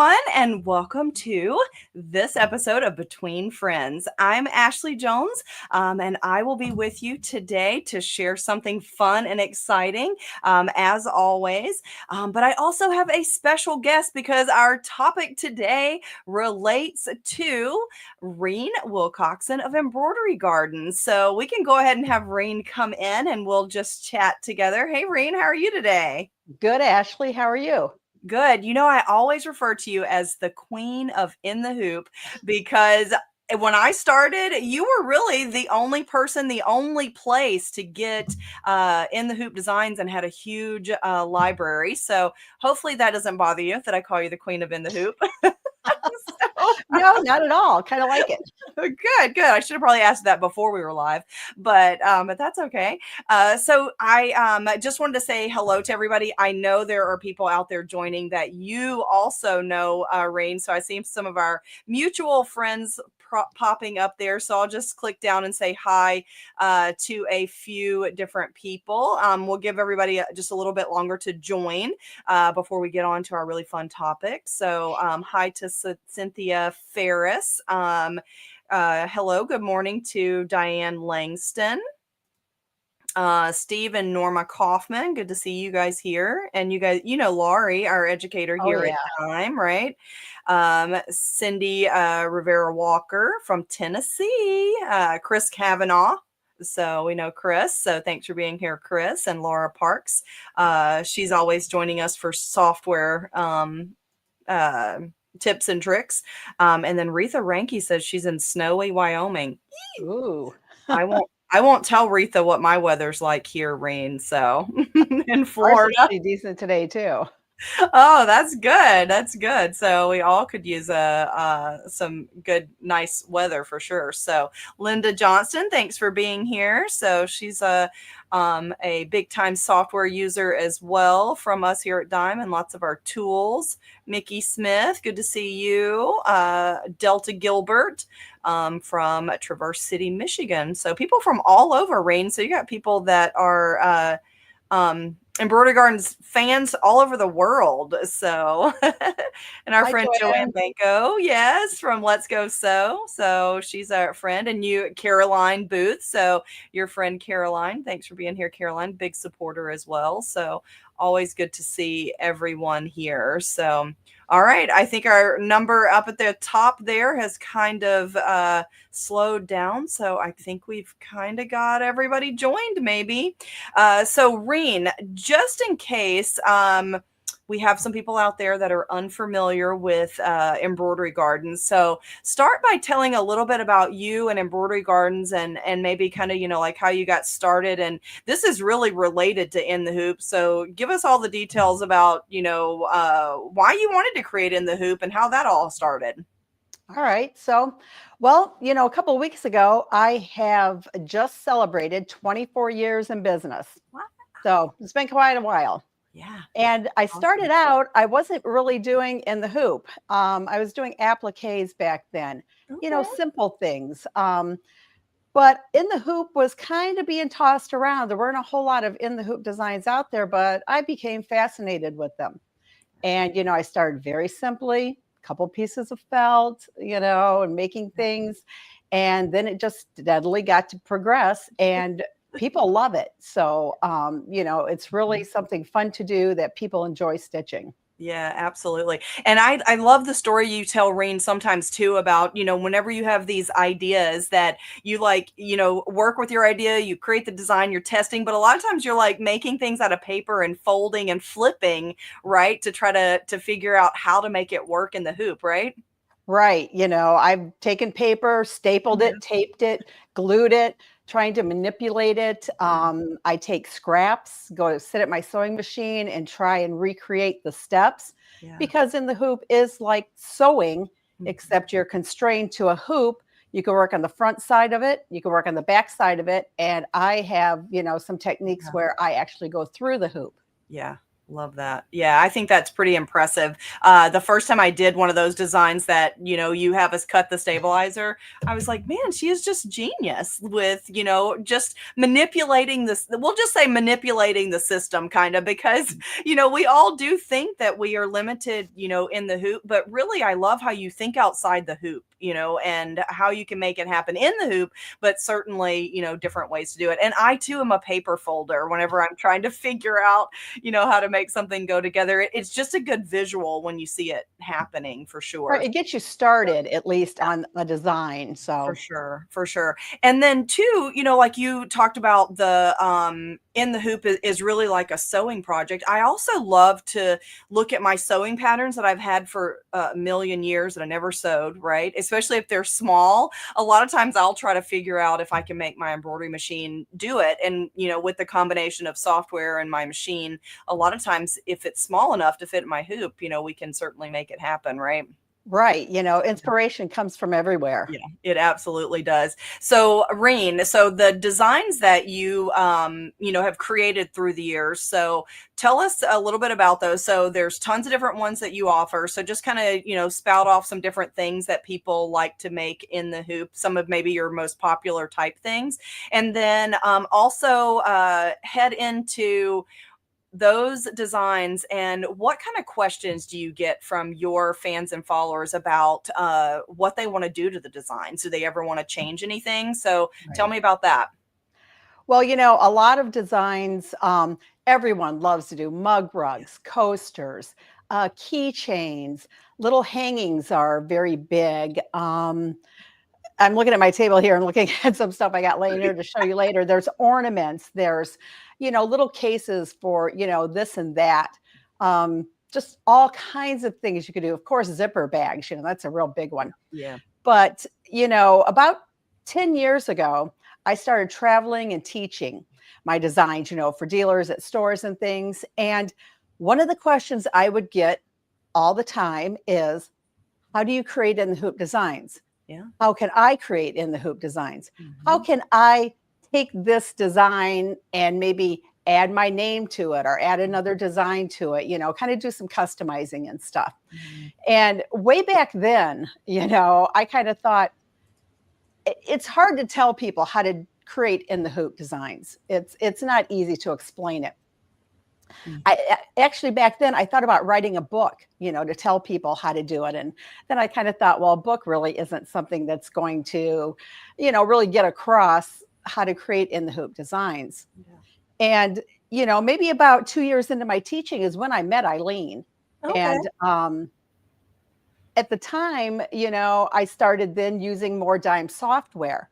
everyone, and welcome to this episode of Between Friends. I'm Ashley Jones, and I will be with you today to share something fun and exciting, as always. But I also have a special guest because our topic today relates to Reen Wilcoxson of Embroidery Garden. So we can go ahead and have Reen come in and we'll just chat together. Hey, Reen, how are you today? Good, Ashley. How are you? Good. I always refer to you as the queen of In the Hoop because when I started, you were really the only person, the only place to get In the Hoop designs and had a huge library. So hopefully that doesn't bother you that I call you the queen of In the Hoop. No, not at all. Kind of like it. Good. I should have probably asked that before we were live, but that's okay. So I just wanted to say hello to everybody. I know there are people out there joining that you also know, Rain. So I see some of our mutual friends popping up there. So I'll just click down and say hi to a few different people. We'll give everybody just a little bit longer to join before we get on to our really fun topic. So hi to Cynthia Ferris. Hello, good morning to Diane Langston. Steve and Norma Kaufman, good to see you guys here. And you guys, Laurie, our educator Oh, here yeah. at Time, right? Cindy Rivera Walker from Tennessee, Chris Kavanaugh. So we know Chris. So thanks for being here, Chris. And Laura Parks. She's always joining us for software tips and tricks. And then Retha Ranke says she's in snowy Wyoming. Ooh. I won't tell Retha what my weather's like here, Rain. So in Ours is Florida. pretty decent today, too. Oh, that's good. That's good. So we all could use some good, nice weather for sure. So Linda Johnston, thanks for being here. So she's a big time software user as well from us here at Dime and lots of our tools. Mickey Smith, good to see you. Delta Gilbert from Traverse City, Michigan. So people from all over, Rain. So you got people that are Embroidery Gardens fans all over the world. So, and our Hi, friend Joanne Joanne. Banco, yes, from Let's Go Sew. So she's our friend, and you, Caroline Booth. So your friend Caroline, thanks for being here, Caroline, big supporter as well. So always good to see everyone here. So, all right, I think our number up at the top there has kind of slowed down. So I think we've kind of got everybody joined, maybe. So, Reen, just in case we have some people out there that are unfamiliar with Embroidery Gardens. So start by telling a little bit about you and Embroidery Gardens and maybe kind of, like how you got started. And this is really related to In the Hoop. So give us all the details about, why you wanted to create In the Hoop and how that all started. All right. So, well, a couple of weeks ago, I have just celebrated 24 years in business. Wow. So it's been quite a while. Yeah. And I started out, I wasn't really doing In the Hoop. I was doing appliques back then, Okay. simple things. But In the Hoop was kind of being tossed around. There weren't a whole lot of In the Hoop designs out there, but I became fascinated with them. And, I started very simply, a couple pieces of felt, and making things. And then it just steadily got to progress and people love it. So, it's really something fun to do that people enjoy stitching. Yeah, absolutely. And I love the story you tell, Rain, sometimes too about, whenever you have these ideas that you work with your idea, you create the design, you're testing, but a lot of times you're like making things out of paper and folding and flipping, right? To try to figure out how to make it work in the hoop, right? Right. I've taken paper, stapled it, taped it, glued it, trying to manipulate it. I take scraps, go sit at my sewing machine and try and recreate the steps Yeah. because In the Hoop is like sewing, Mhm. except you're constrained to a hoop. You can work on the front side of it, you can work on the back side of it. And I have, some techniques Yeah. where I actually go through the hoop. Yeah. Love that. Yeah, I think that's pretty impressive. The first time I did one of those designs that, you have us cut the stabilizer, I was like, man, she is just genius with, just manipulating this. We'll just say manipulating the system kind of because, we all do think that we are limited, in the hoop, but really I love how you think outside the hoop, and how you can make it happen in the hoop, but certainly, different ways to do it. And I too am a paper folder whenever I'm trying to figure out how to make something go together. It's just a good visual when you see it happening for Right, sure. it gets you started at least on a design, For so sure, for sure. And then too, like you talked about the in the hoop is really like a sewing project. I also love to look at my sewing patterns that I've had for a million years that I never sewed, right? Especially if they're small. A lot of times I'll try to figure out if I can make my embroidery machine do it. And, with the combination of software and my machine, a lot of times if it's small enough to fit my hoop, we can certainly make it happen, right? right, inspiration comes from everywhere. Yeah, it absolutely does. So, Reen, so the designs that have created through the years. So, tell us a little bit about those. So, there's tons of different ones that you offer. So, just kind of, spout off some different things that people like to make in the hoop. Some of maybe your most popular type things, and then also head into those designs and what kind of questions do you get from your fans and followers about what they want to do to the designs? Do they ever want to change anything? So tell Right. me about that. Well, a lot of designs, everyone loves to do mug rugs, coasters, keychains, little hangings are very big. I'm looking at my table here and looking at some stuff I got laying here to show you later. There's ornaments, there's, little cases for, this and that. Just all kinds of things you could do. Of course, zipper bags, that's a real big one. Yeah. But, about 10 years ago, I started traveling and teaching my designs, for dealers at stores and things. And one of the questions I would get all the time is, how do you create in the hoop designs? Yeah. How can I create in the hoop designs? How Mm-hmm. can I take this design and maybe add my name to it or add another design to it, kind of do some customizing and stuff. Mm-hmm. And way back then, I kind of thought it's hard to tell people how to create in the hoop designs. It's not easy to explain it. I actually back then I thought about writing a book, to tell people how to do it. And then I kind of thought, well, a book really isn't something that's going to, really get across how to create in the hoop designs. Yeah. And, maybe about 2 years into my teaching is when I met Eileen. Okay. And at the time, I started then using more Dime software.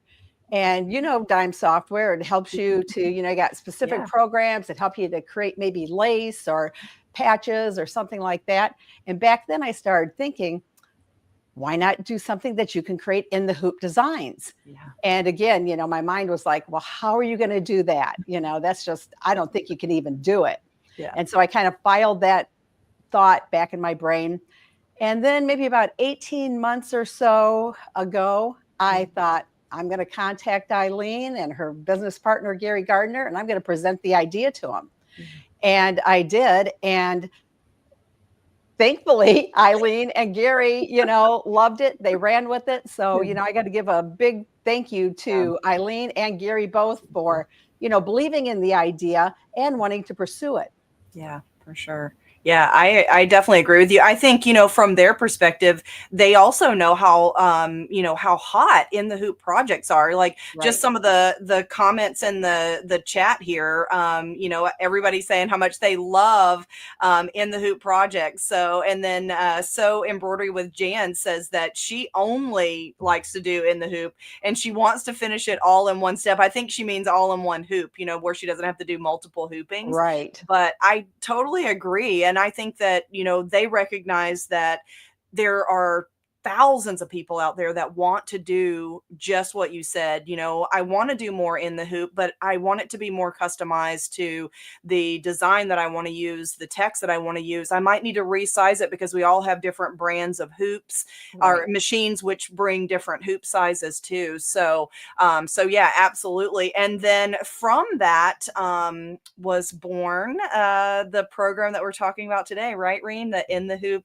And Dime software, it helps you to, you got specific Yeah. programs that help you to create maybe lace or patches or something like that. And back then I started thinking, why not do something that you can create in the hoop designs? Yeah. And again, my mind was like, well, how are you going to do that? That's just, I don't think you can even do it. Yeah. And so I kind of filed that thought back in my brain. And then maybe about 18 months or so ago, I thought, I'm going to contact Eileen and her business partner, Gary Gardner, and I'm going to present the idea to them. And I did. And thankfully, Eileen and Gary, loved it. They ran with it. So, I got to give a big thank you to Eileen and Gary both for, believing in the idea and wanting to pursue it. Yeah, for sure. Yeah, I definitely agree with you. I think, from their perspective, they also know how, how hot in the hoop projects are. Like just some of the comments in the chat here, everybody saying how much they love in the hoop projects. So, and then So Embroidery with Jan says that she only likes to do in the hoop and she wants to finish it all in one step. I think she means all in one hoop, where she doesn't have to do multiple hoopings. Right. But I totally agree. And I think that, they recognize that there are thousands of people out there that want to do just what you said. I want to do more in the hoop, but I want it to be more customized to the design that I want to use, the text that I want to use. I might need to resize it because we all have different brands of hoops or Right. machines, which bring different hoop sizes too. So yeah, absolutely. And then from that was born the program that we're talking about today, right, Reen? The In the Hoop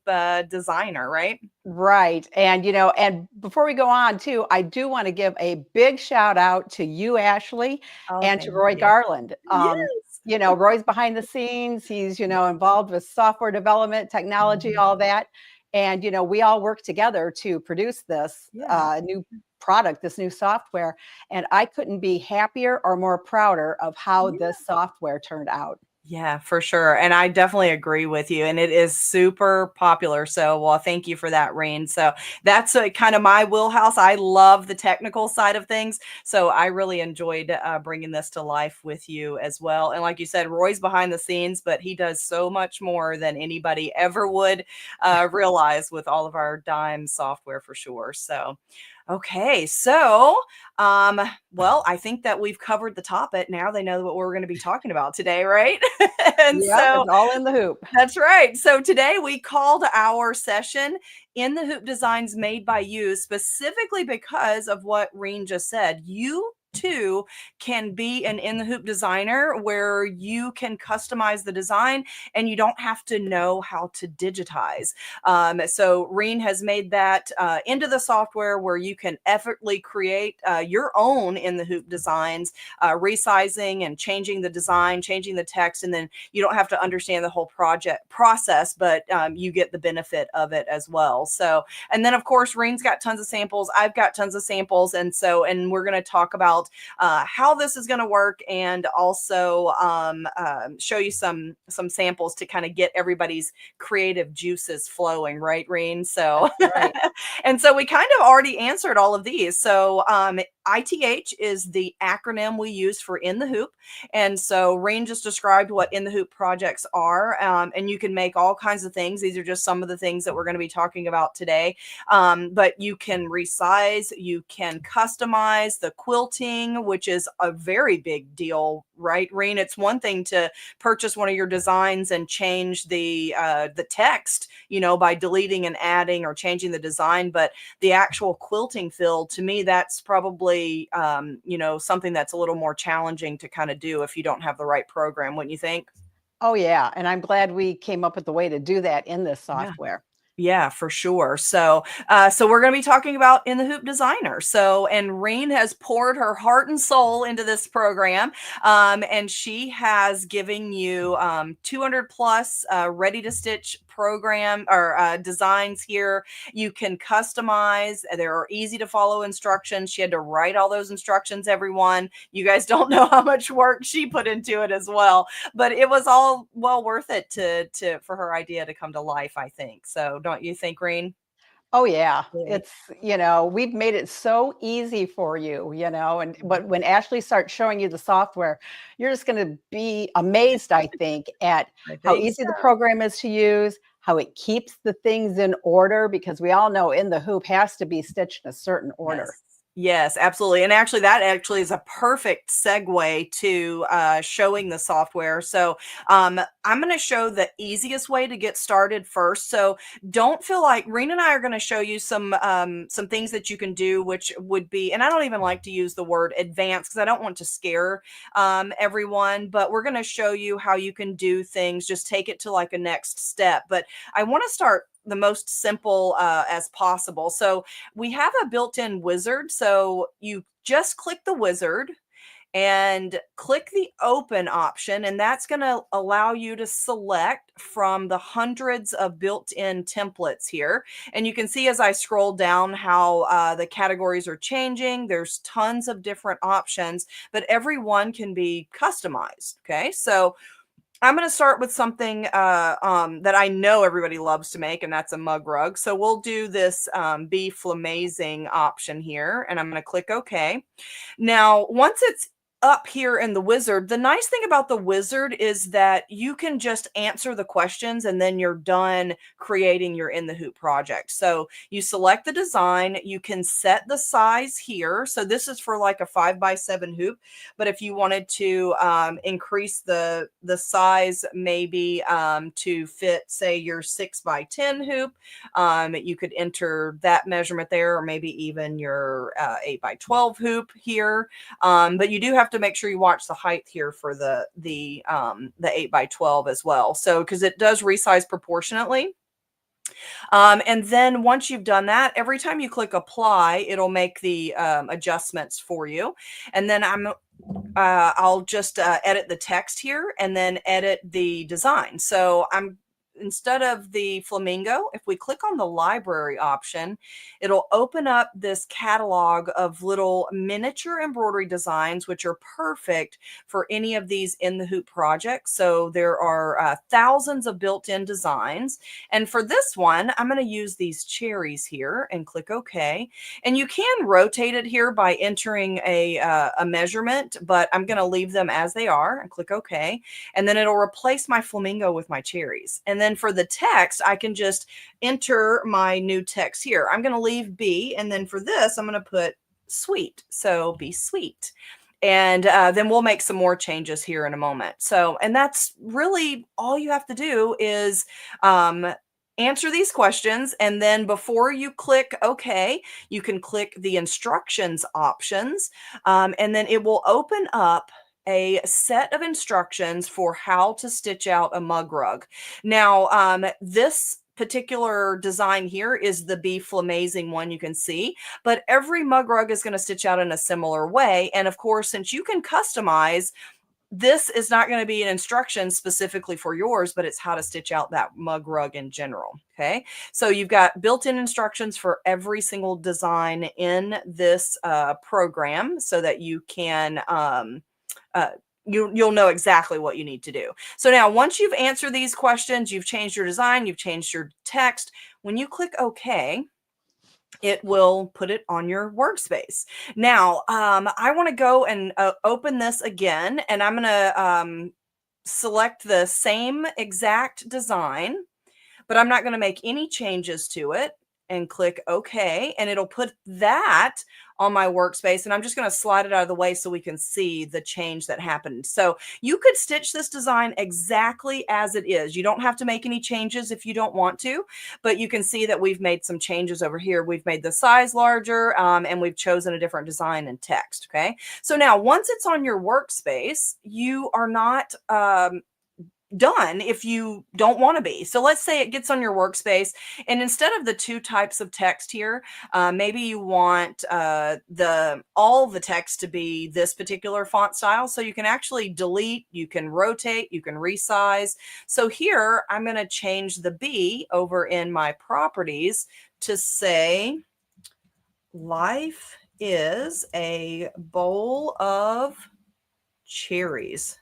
designer, right? Right. And, and before we go on too, I do want to give a big shout out to you, Ashley, Oh, and to thank Roy you. Garland. Yes. Roy's behind the scenes. He's, involved with software development, technology, Mhm. all that. And, we all work together to produce this Yeah. new product, this new software. And I couldn't be happier or more prouder of how Yeah. this software turned out. Yeah, for sure. And I definitely agree with you. And it is super popular. So, well, thank you for that, Rain. So, that's kind of my wheelhouse. I love the technical side of things. So, I really enjoyed bringing this to life with you as well. And like you said, Roy's behind the scenes, but he does so much more than anybody ever would realize with all of our Dime software for sure. So, okay, so well, I think that we've covered the topic. Now they know what we're going to be talking about today, right? And Yep, so it's all in the hoop. that's right. So today we called our session In the Hoop Designs Made by You, specifically because of what Reen just said. You too can be an in the hoop designer where you can customize the design and you don't have to know how to digitize. So Reen has made that into the software where you can effortlessly create your own in the hoop designs, resizing and changing the design, changing the text, and then you don't have to understand the whole project process, but you get the benefit of it as well. So, and then of course, Reen's got tons of samples. I've got tons of samples. And we're going to talk about how this is going to work and also show you some samples to kind of get everybody's creative juices flowing, right, Reen? So, That's right. and so we kind of already answered all of these. So, ITH is the acronym we use for In the Hoop. And so Rain just described what In the Hoop projects are, and you can make all kinds of things. These are just some of the things that we're going to be talking about today. But you can resize, you can customize the quilting, which is a very big deal, right, Rain? It's one thing to purchase one of your designs and change the text, by deleting and adding or changing the design, but the actual quilting fill, to me, that's probably something that's a little more challenging to kind of do if you don't have the right program, wouldn't you think? Oh, yeah. And I'm glad we came up with the way to do that in this Yeah. software. Yeah, for sure. So we're going to be talking about In the Hoop Designer. So, and Rain has poured her heart and soul into this program, and she has given you 200 plus ready to stitch program or designs here. You can customize. There are easy to follow instructions. She had to write all those instructions, everyone. You guys don't know how much work she put into it as well, but it was all well worth it to for her idea to come to life, I think. So don't you think, Reen? Oh, yeah. Yeah. It's, we've made it so easy for you, and but when Ashley starts showing you the software, you're just going to be amazed, I think, at I how think easy so. the program is to use, how it keeps the things in order, because we all know In the Hoop has to be stitched in a certain order. Yes. Yes, absolutely. And actually, that actually is a perfect segue to showing the software. So I'm going to show the easiest way to get started first. So don't feel like Rena and I are going to show you some things that you can do, which would be, and I don't even like to use the word advanced because I don't want to scare everyone, but we're going to show you how you can do things. Just take it to like a next step. But I want to start the most simple as possible. So we have a built-in wizard. So you just click the wizard and click the open option, and that's going to allow you to select from the hundreds of built-in templates here. And you can see as I scroll down how the categories are changing. There's tons of different options, but every one can be customized. Okay, so I'm going to start with something that I know everybody loves to make, and that's a mug rug. So we'll do this Be Flamazing option here, and I'm going to click OK. Now, once it's up here in the wizard, the nice thing about the wizard is that you can just answer the questions and then you're done creating your in the hoop project. So you select the design, you can set the size here. So this is for like a 5x7 hoop, but if you wanted to increase the size maybe to fit, say, your 6x10 hoop, you could enter that measurement there, or maybe even your 8x12 hoop here. But you do have to make sure you watch the height here for the 8x12 as well. So because it does resize proportionately. And then once you've done that, every time you click apply, it'll make the adjustments for you. And then I'll just edit the text here and then edit the design. So instead of the flamingo, if we click on the library option, it'll open up this catalog of little miniature embroidery designs, which are perfect for any of these in the hoop projects. So there are thousands of built-in designs. And for this one, I'm going to use these cherries here and click OK. And you can rotate it here by entering a measurement, but I'm going to leave them as they are and click OK. And then it'll replace my flamingo with my cherries. And then for the text, I can just enter my new text here. I'm going to leave B. And then for this, I'm going to put sweet. So be sweet. And then we'll make some more changes here in a moment. So, and that's really all you have to do is answer these questions. And then before you click OK, you can click the instructions options. And then it will open up a set of instructions for how to stitch out a mug rug. Now, this particular design here is the Be Flamazing one you can see, but every mug rug is going to stitch out in a similar way. And of course, since you can customize, this is not going to be an instruction specifically for yours, but it's how to stitch out that mug rug in general. Okay. So you've got built-in instructions for every single design in this program so that you can, you'll know exactly what you need to do. So now once you've answered these questions, you've changed your design, you've changed your text, when you click OK, it will put it on your workspace. Now, I want to go and open this again, and I'm going to select the same exact design, but I'm not going to make any changes to it, and click OK. And it'll put that on my workspace. And I'm just going to slide it out of the way so we can see the change that happened. So you could stitch this design exactly as it is. You don't have to make any changes if you don't want to, but you can see that we've made some changes over here. We've made the size larger and we've chosen a different design and text. Okay. So now once it's on your workspace, you are not, done if you don't want to be. So let's say it gets on your workspace, and instead of the two types of text here, maybe you want all the text to be this particular font style. So you can actually delete, you can rotate, you can resize. So here I'm going to change the B over in my properties to say life is a bowl of cherries.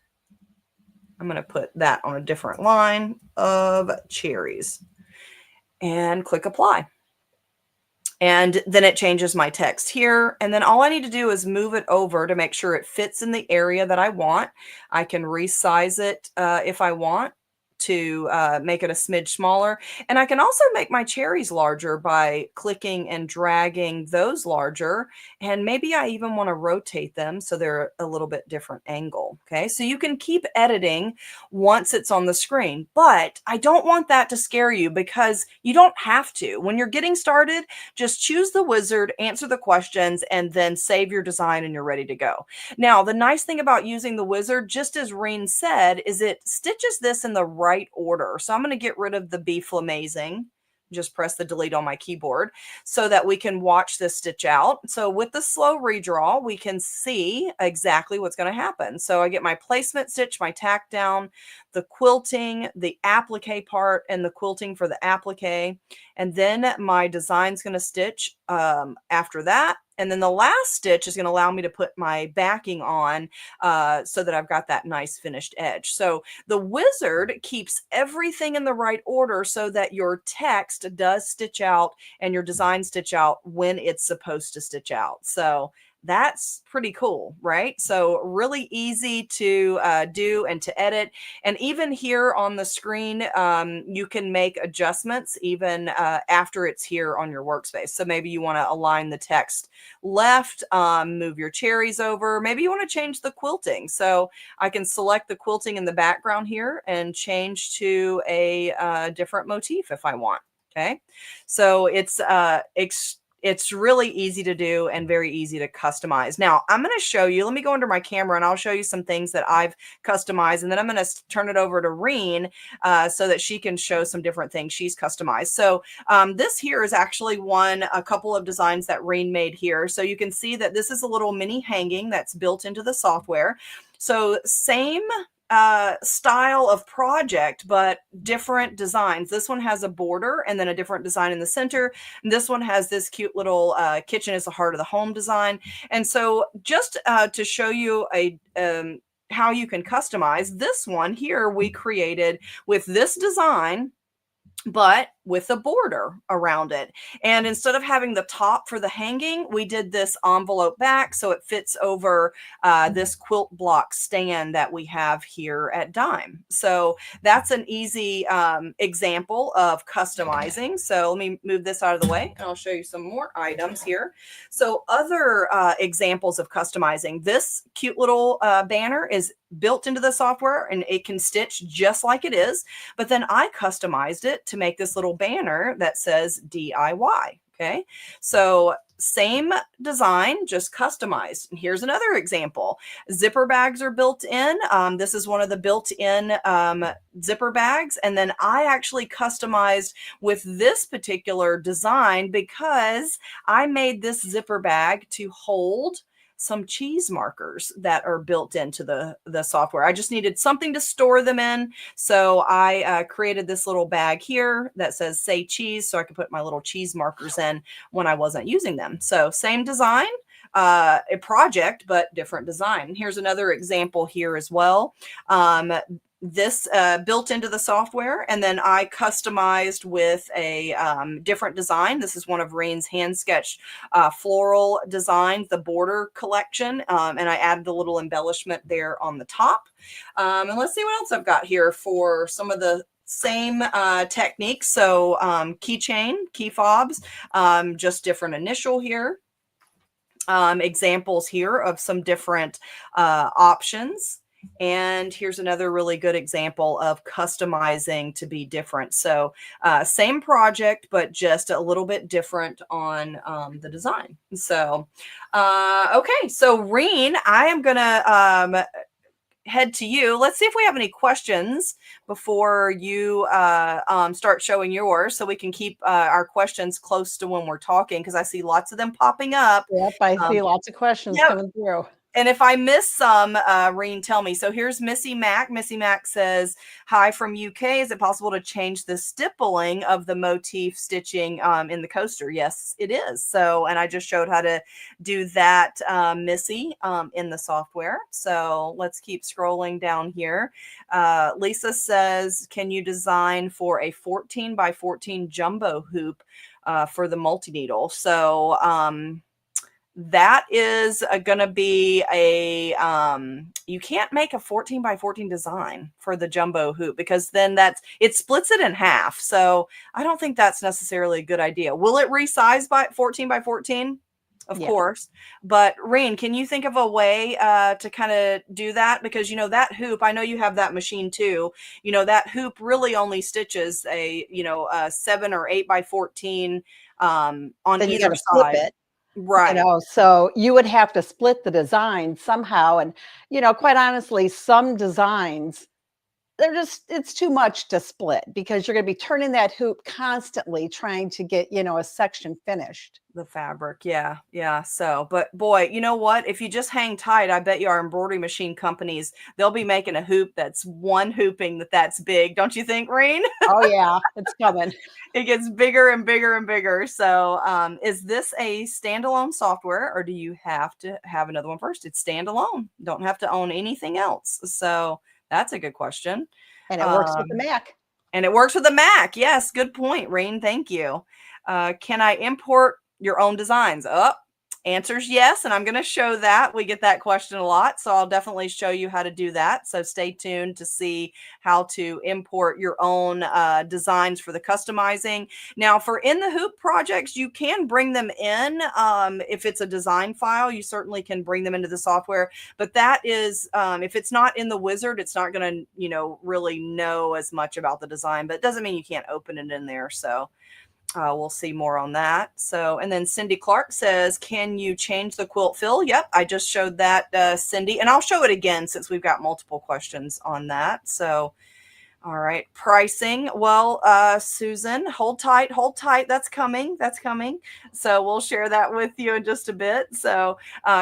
I'm going to put that on a different line of cherries and click apply. And then it changes my text here. And then all I need to do is move it over to make sure it fits in the area that I want. I can resize it if I want to make it a smidge smaller. And I can also make my cherries larger by clicking and dragging those larger. And maybe I even want to rotate them so they're a little bit different angle. Okay, so you can keep editing once it's on the screen, but I don't want that to scare you because you don't have to. When you're getting started, just choose the wizard, answer the questions, and then save your design and you're ready to go. Now, the nice thing about using the wizard, just as Reen said, is it stitches this in the right order. So I'm going to get rid of the Be Flamazing. Just press the delete on my keyboard so that we can watch this stitch out. So with the slow redraw, we can see exactly what's going to happen. So I get my placement stitch, my tack down, the quilting, the applique part, and the quilting for the applique. And then my design's going to stitch after that. And then the last stitch is going to allow me to put my backing on so that I've got that nice finished edge. So the wizard keeps everything in the right order so that your text does stitch out and your design stitch out when it's supposed to stitch out. So That's pretty cool, right? So really easy to do and to edit. And even here on the screen, you can make adjustments even after it's here on your workspace. So maybe you want to align the text left, move your cherries over. Maybe you want to change the quilting. So I can select the quilting in the background here and change to a different motif if I want. Okay. So it's really easy to do and very easy to customize. Now, I'm going to show you, let me go under my camera and I'll show you some things that I've customized. And then I'm going to turn it over to Reen so that she can show some different things she's customized. So this here is actually a couple of designs that Reen made here. So you can see that this is a little mini hanging that's built into the software. So same style of project, but different designs. This one has a border and then a different design in the center. And this one has this cute little kitchen as the heart of the home design. And so just to show you how you can customize this one here, we created with this design, but with a border around it. And instead of having the top for the hanging, we did this envelope back so it fits over this quilt block stand that we have here at Dime. So that's an easy example of customizing. So let me move this out of the way and I'll show you some more items here. So other examples of customizing, this cute little banner is built into the software and it can stitch just like it is, but then I customized it to make this little banner that says DIY. Okay, so same design, just customized. And here's another example. Zipper bags are built in. This is one of the built-in zipper bags. And then I actually customized with this particular design because I made this zipper bag to hold some cheese markers that are built into the software. I just needed something to store them in. So I created this little bag here that says say cheese so I could put my little cheese markers in when I wasn't using them. So same design, a project, but different design. Here's another example here as well. This built into the software, and then I customized with a different design. This is one of Reen's hand sketched floral designs, the border collection, and I added a little embellishment there on the top. And let's see what else I've got here for some of the same techniques. So keychain, key fobs, just different initial here. Examples here of some different options. And here's another really good example of customizing to be different. So same project, but just a little bit different on the design. So, okay. So Reen, I am going to head to you. Let's see if we have any questions before you start showing yours so we can keep our questions close to when we're talking because I see lots of them popping up. Yep, I see lots of questions coming through. And if I miss some, Reen, tell me. So here's Missy Mac. Missy Mac says, hi from UK. Is it possible to change the stippling of the motif stitching in the coaster? Yes, it is. So, and I just showed how to do that, Missy, in the software. So let's keep scrolling down here. Lisa says, can you design for a 14 by 14 jumbo hoop for the multi-needle? So, that is going to be a you can't make a 14 by 14 design for the jumbo hoop because then it splits it in half. So I don't think that's necessarily a good idea. Will it resize by 14 by 14? Of course. But Reen, can you think of a way to kind of do that? Because, you know, that hoop, I know you have that machine too. You know, that hoop really only stitches a 7 or 8 by 14 on then either side. Flip it. Right. You know, so you would have to split the design somehow. And, you know, quite honestly, some designs, it's too much to split because you're going to be turning that hoop constantly trying to get, you know, a section finished. The fabric. Yeah. Yeah. So, but boy, you know what? If you just hang tight, I bet you our embroidery machine companies, they'll be making a hoop that's one hooping that's big. Don't you think, Reen? Oh yeah, it's coming. It gets bigger and bigger and bigger. So is this a standalone software or do you have to have another one first? It's standalone. Don't have to own anything else. So that's a good question. And it works with the Mac. And it works with the Mac. Yes. Good point, Reen. Thank you. Can I import your own designs? Answer's yes, and I'm going to show that. We get that question a lot, so I'll definitely show you how to do that. So stay tuned to see how to import your own designs for the customizing. Now, for in the hoop projects, you can bring them in. If it's a design file, you certainly can bring them into the software. But that is, if it's not in the wizard, it's not going to, really know as much about the design. But it doesn't mean you can't open it in there. So. We'll see more on that. So, and then Cindy Clark says, can you change the quilt fill? Yep, I just showed that, Cindy, and I'll show it again since we've got multiple questions on that. So, all right, pricing. Well, Susan, hold tight, hold tight. That's coming. That's coming. So we'll share that with you in just a bit. So,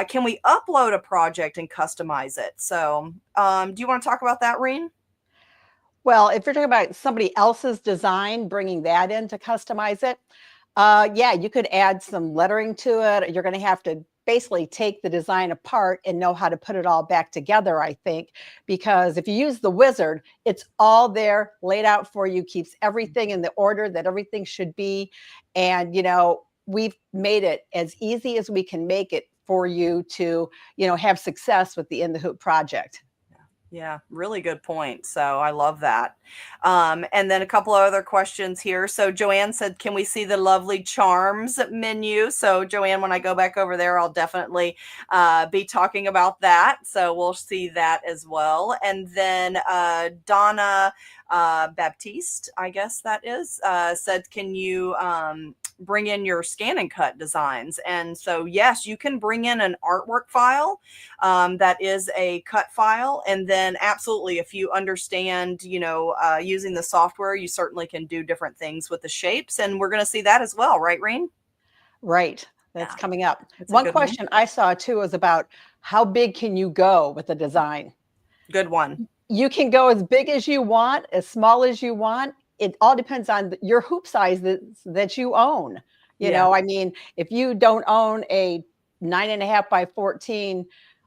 can we upload a project and customize it? So, do you want to talk about that, Reen? Well, if you're talking about somebody else's design, bringing that in to customize it, yeah, you could add some lettering to it. You're going to have to basically take the design apart and know how to put it all back together, I think, because if you use the wizard, it's all there laid out for you, keeps everything in the order that everything should be. And, we've made it as easy as we can make it for you to, have success with the In the Hoop project. Yeah, really good point. So I love that. And then a couple of other questions here. So Joanne said, can we see the lovely charms menu? So Joanne, when I go back over there, I'll definitely be talking about that. So we'll see that as well. And then Donna Baptiste, I guess that is, said, can you bring in your scan and cut designs? And so, yes, you can bring in an artwork file that is a cut file. And then absolutely, if you understand, using the software, you certainly can do different things with the shapes. And we're going to see that as well. Right, Reen? Right. That's coming up. That's one question I saw too was about how big can you go with the design? Good one. You can go as big as you want, as small as you want. It all depends on your hoop size that you own. I mean, if you don't own a 9.5 by 14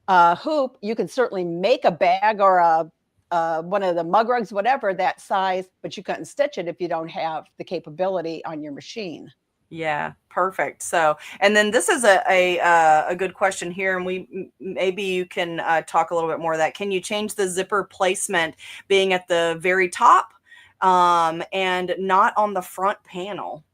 hoop, you can certainly make a bag or one of the mug rugs, whatever that size, but you couldn't stitch it if you don't have the capability on your machine. Yeah, perfect. So, and then this is a good question here, and maybe you can talk a little bit more of that. Can you change the zipper placement being at the very top and not on the front panel?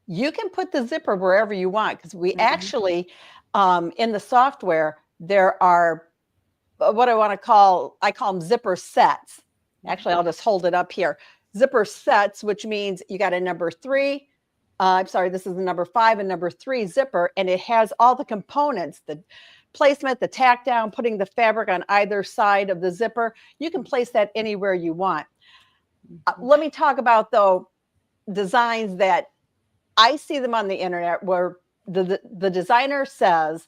You can put the zipper wherever you want because we actually, in the software, there are what I call them zipper sets. Actually, I'll just hold it up here. Zipper sets, which means you got a number 3. I'm sorry, this is the number 5 and number 3 zipper, and it has all the components, the placement, the tack down, putting the fabric on either side of the zipper. You can place that anywhere you want. Let me talk about, though, designs that I see them on the internet where the designer says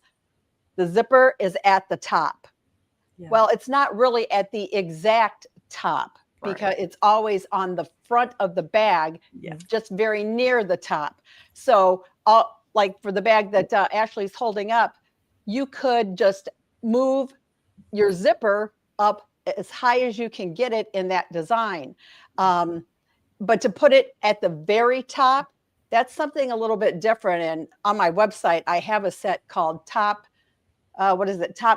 the zipper is at the top. Yeah. Well, it's not really at the exact top. Right. Because it's always on the front of the bag, just very near the top. So, like for the bag that Ashley's holding up, you could just move your zipper up as high as you can get it in that design. But to put it at the very top, that's something a little bit different. And on my website, I have a set called Top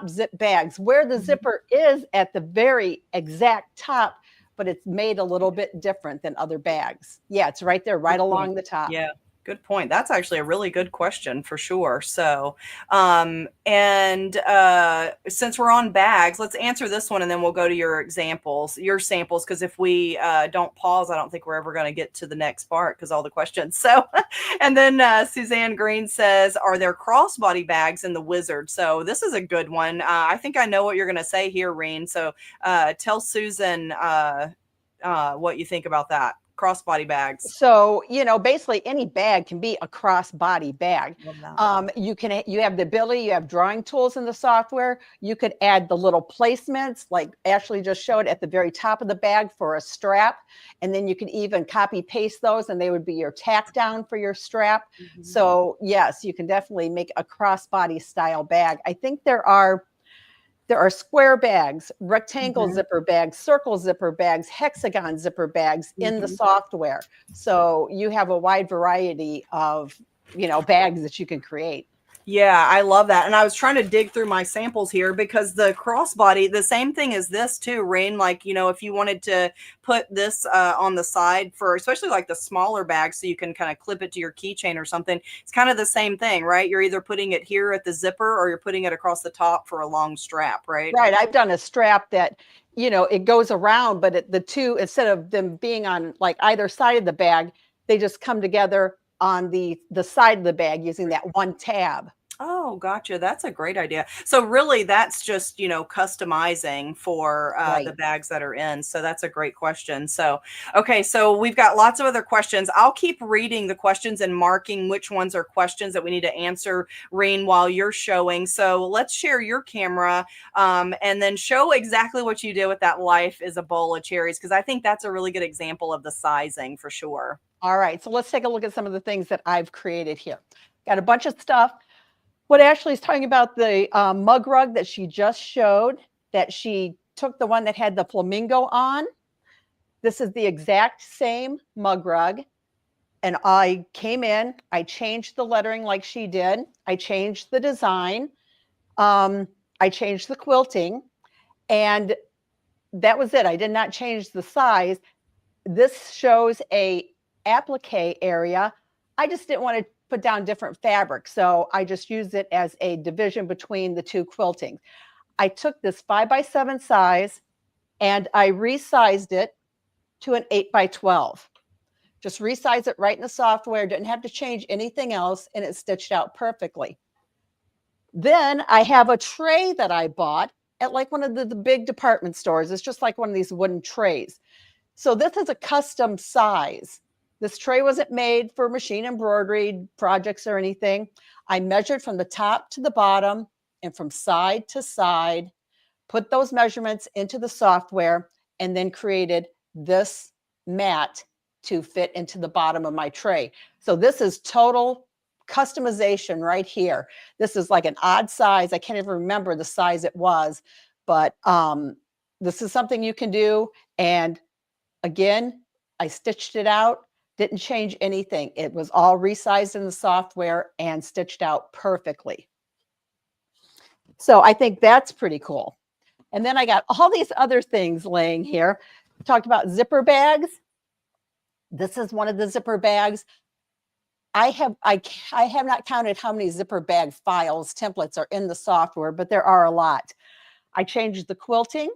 Zip Bags, where the zipper is at the very exact top, but it's made a little bit different than other bags. Yeah, it's right there, right along the top. Yeah. Good point. That's actually a really good question for sure. So, and since we're on bags, let's answer this one and then we'll go to your samples, because if we don't pause, I don't think we're ever going to get to the next part because all the questions. So, and then Suzanne Green says, are there crossbody bags in the Wizard? So this is a good one. I think I know what you're going to say here, Reen. So tell Susan what you think about that. Crossbody bags. So, basically any bag can be a crossbody bag. You have the ability, you have drawing tools in the software. You could add the little placements like Ashley just showed at the very top of the bag for a strap. And then you can even copy paste those and they would be your tack down for your strap. So yes, you can definitely make a crossbody style bag. I think there are square bags, rectangle zipper bags, circle zipper bags, hexagon zipper bags in the software. So you have a wide variety of, bags that you can create. Yeah, I love that. And I was trying to dig through my samples here because the crossbody, the same thing as this too, Rain. Like, if you wanted to put this on the side for especially like the smaller bags so you can kind of clip it to your keychain or something, it's kind of the same thing, right? You're either putting it here at the zipper or you're putting it across the top for a long strap, right? Right. I've done a strap that, it goes around, but the two, instead of them being on like either side of the bag, they just come together on the side of the bag using that one tab. Oh, gotcha. That's a great idea. So really that's just, customizing for the Right. bags that are in. So that's a great question. So, okay, so we've got lots of other questions. I'll keep reading the questions and marking which ones are questions that we need to answer, Reen, while you're showing. So let's share your camera and then show exactly what you did with that life is a bowl of cherries, because I think that's a really good example of the sizing for sure. All right. So let's take a look at some of the things that I've created here. Got a bunch of stuff. What Ashley's talking about, the mug rug that she just showed, that she took the one that had the flamingo on. This is the exact same mug rug. And I came in, I changed the lettering like she did. I changed the design. I changed the quilting. And that was it. I did not change the size. This shows a applique area. I just didn't want to put down different fabrics, so I just used it as a division between the two quiltings. I took this 5x7 size and I resized it to an 8x12. Just resize it right in the software, didn't have to change anything else, and it stitched out perfectly. Then I have a tray that I bought at like one of the big department stores. It's just like one of these wooden trays. So this is a custom size. This tray wasn't made for machine embroidery projects or anything. I measured from the top to the bottom and from side to side, put those measurements into the software, and then created this mat to fit into the bottom of my tray. So this is total customization right here. This is like an odd size. I can't even remember the size it was, but this is something you can do. And again, I stitched it out, didn't change anything. It was all resized in the software and stitched out perfectly. So I think that's pretty cool. And then I got all these other things laying here. Talked about zipper bags. This is one of the zipper bags. I have not counted how many zipper bag files, templates are in the software, but there are a lot. I changed the quilting.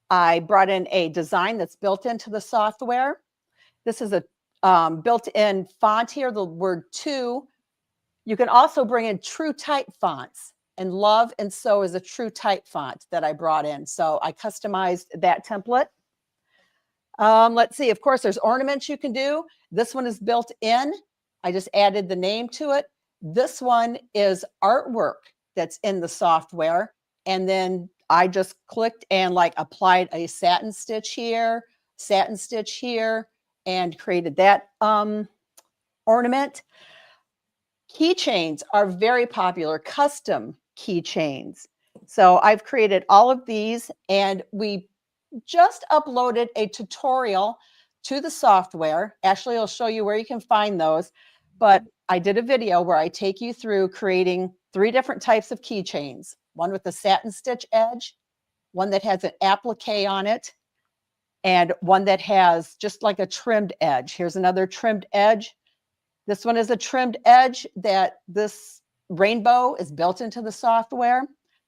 I brought in a design that's built into the software. This is a built-in font here, the word to. You can also bring in true type fonts, and Love and So is a true type font that I brought in. So I customized that template. Let's see, of course, there's ornaments you can do. This one is built in. I just added the name to it. This one is artwork that's in the software. And then I just clicked and like applied a satin stitch here, and created that ornament. Keychains are very popular, custom keychains. So I've created all of these, and we just uploaded a tutorial to the software. Ashley will show you where you can find those, but I did a video where I take you through creating 3 different types of keychains, one with a satin stitch edge, one that has an applique on it, and one that has just like a trimmed edge. Here's another trimmed edge. This one is a trimmed edge that this rainbow is built into the software.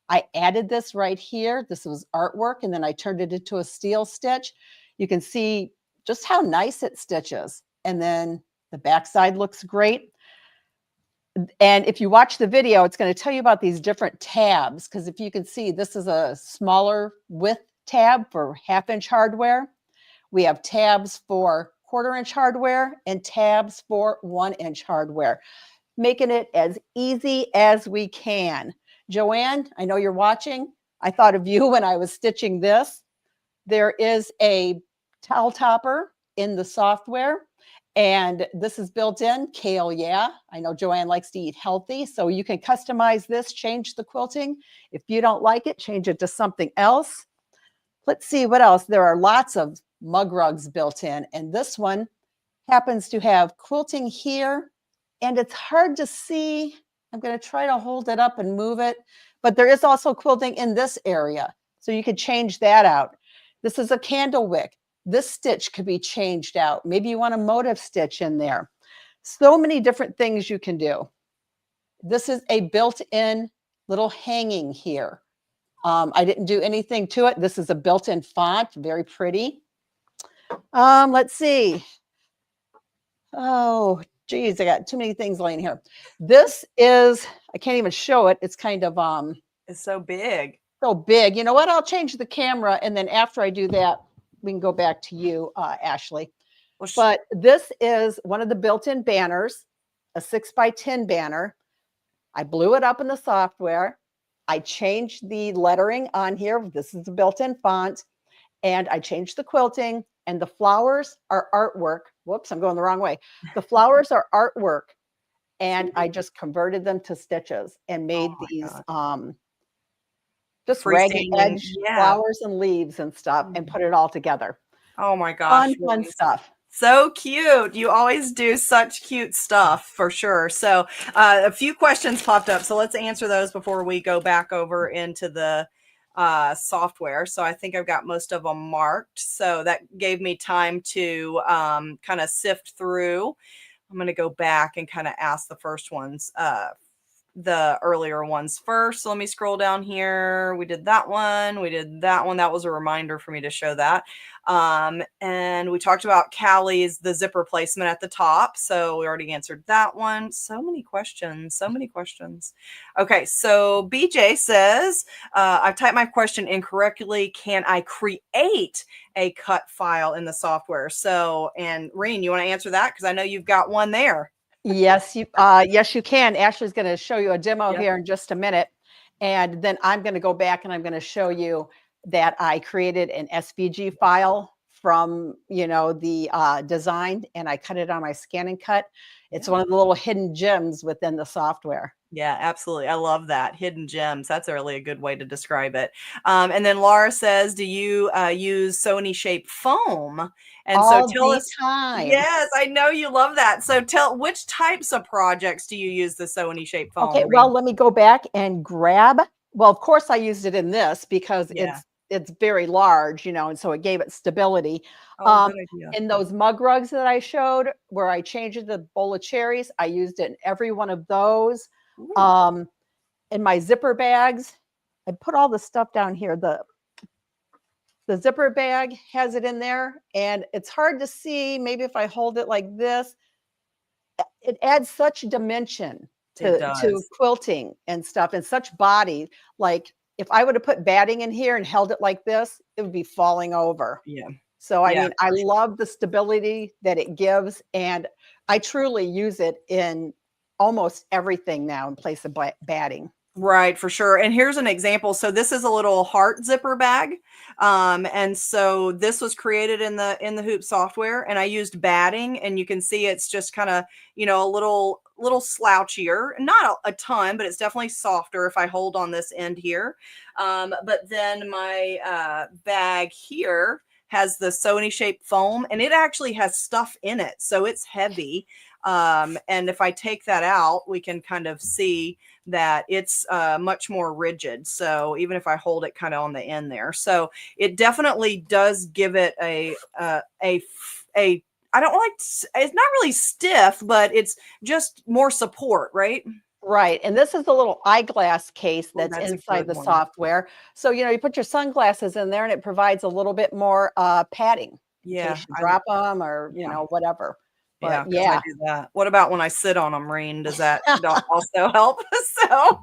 I added this right here. This was artwork, and then I turned it into a steel stitch. You can see just how nice it stitches. And then the backside looks great. And if you watch the video, it's going to tell you about these different tabs, because if you can see, this is a smaller width tab for 1/2-inch hardware. We have tabs for 1/4-inch hardware and tabs for 1-inch hardware, making it as easy as we can. Joanne, I know you're watching. I thought of you when I was stitching this. There is a towel topper in the software, and this is built in. Kale, yeah. I know Joanne likes to eat healthy, so you can customize this, change the quilting. If you don't like it, change it to something else. Let's see what else. There are lots of mug rugs built in, and this one happens to have quilting here, and it's hard to see I'm going to try to hold it up and move it. But there is also quilting in this area. So you could change that out. This is a candle wick. This stitch could be changed out. Maybe you want a motif stitch in there. So many different things you can do. This is a built-in little hanging here. I didn't do anything to it. This is a built-in font, very pretty. Let's see. Oh, geez, I got too many things laying here. This is, I can't even show it. It's kind of It's so big. so big. You know what? I'll change the camera, and then after I do that, we can go back to you, Ashley. Well, But this is one of the built-in banners, a 6x10 banner. I blew it up in the software. I changed the lettering on here. This is the built-in font. And I changed the quilting, and the flowers are artwork. Whoops, I'm going the wrong way. The flowers are artwork. And I just converted them to stitches and made these just ragged edge flowers and leaves and stuff and put it all together. Oh my gosh. Fun stuff. So cute. You always do such cute stuff for sure. So a few questions popped up. So let's answer those before we go back over into the software. So I think I've got most of them marked. So that gave me time to kind of sift through. I'm going to go back and kind of ask the first ones, the earlier ones first. So let me scroll down here. We did that one. We did that one. That was a reminder for me to show that. And we talked about Callie's, the zipper placement at the top. So we already answered that one. So many questions, so many questions. Okay. So BJ says, I've typed my question incorrectly. Can I create a cut file in the software? So, and Reen, you want to answer that? Because I know you've got one there. Yes, you can. Ashley's going to show you a demo here in just a minute. And then I'm going to go back and I'm going to show you that I created an SVG file from, the design, and I cut it on my Scan and Cut. It's one of the little hidden gems within the software. Yeah, absolutely. I love that. Hidden gems. That's really a good way to describe it. And then Laura says, do you use Sony shape foam? And all so tell the us. time. Yes, I know you love that. So which types of projects do you use the Sony shape foam? Okay, well, let me go back and grab. Well, of course I used it in this because it's very large, and so it gave it stability. Good idea. In those mug rugs that I showed where I changed the bowl of cherries, I used it in every one of those. In my zipper bags, I put all the stuff down here. The zipper bag has it in there, and it's hard to see. Maybe if I hold it like this, it adds such dimension to quilting and stuff, and such body. Like if I would have put batting in here and held it like this, it would be falling over. Yeah. So I mean, I love the stability that it gives, and I truly use it in almost everything now in place of batting. Right, for sure. And here's an example. So this is a little heart zipper bag. And so this was created in the Hoop software, and I used batting, and you can see it's just kind of, a little slouchier, not a ton, but it's definitely softer if I hold on this end here. But then my bag here has the Sony shape foam, and it actually has stuff in it. So it's heavy. And if I take that out, we can kind of see that it's much more rigid. So even if I hold it kind of on the end there, so it definitely does give it a I don't like, it's not really stiff, but it's just more support, right? Right. And this is a little eyeglass case that's inside the software. So, you put your sunglasses in there, and it provides a little bit more padding. Yeah. In case you drop them or, whatever. But, I do that. What about when I sit on them, Reen? Does that also help? So,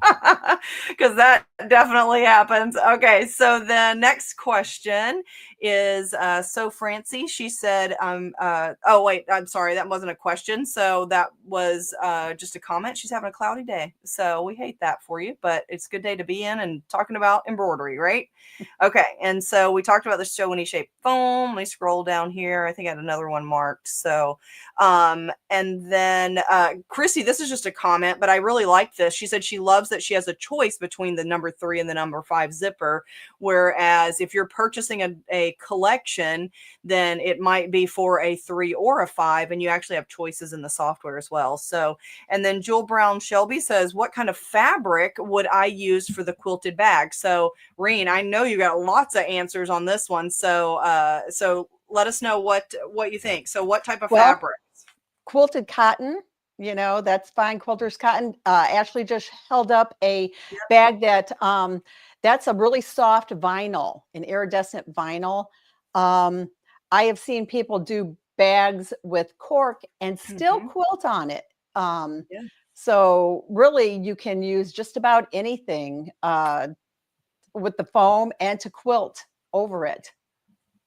because that definitely happens. Okay, so the next question is, so Francie, she said, oh wait, I'm sorry, that wasn't a question. So that was just a comment. She's having a cloudy day. So we hate that for you, but it's a good day to be in and talking about embroidery, right? Okay, and so we talked about the Sony shape foam. Let me scroll down here. I think I had another one marked. So, and then Chrissy, this is just a comment, but I really like this. She said she loves that she has a choice between the number 3 and the number 5 zipper. Whereas if you're purchasing a a collection, then it might be for a 3 or a 5, and you actually have choices in the software as well. So, and then Jewel Brown Shelby says, what kind of fabric would I use for the quilted bag? So, Reen, I know you got lots of answers on this one. So let us know what you think. So what type of Well, fabric? quilted cotton, that's fine. Quilter's cotton. Ashley just held up a bag that's a really soft vinyl, an iridescent vinyl. I have seen people do bags with cork and still quilt on it. Yeah. So really you can use just about anything with the foam and to quilt over it.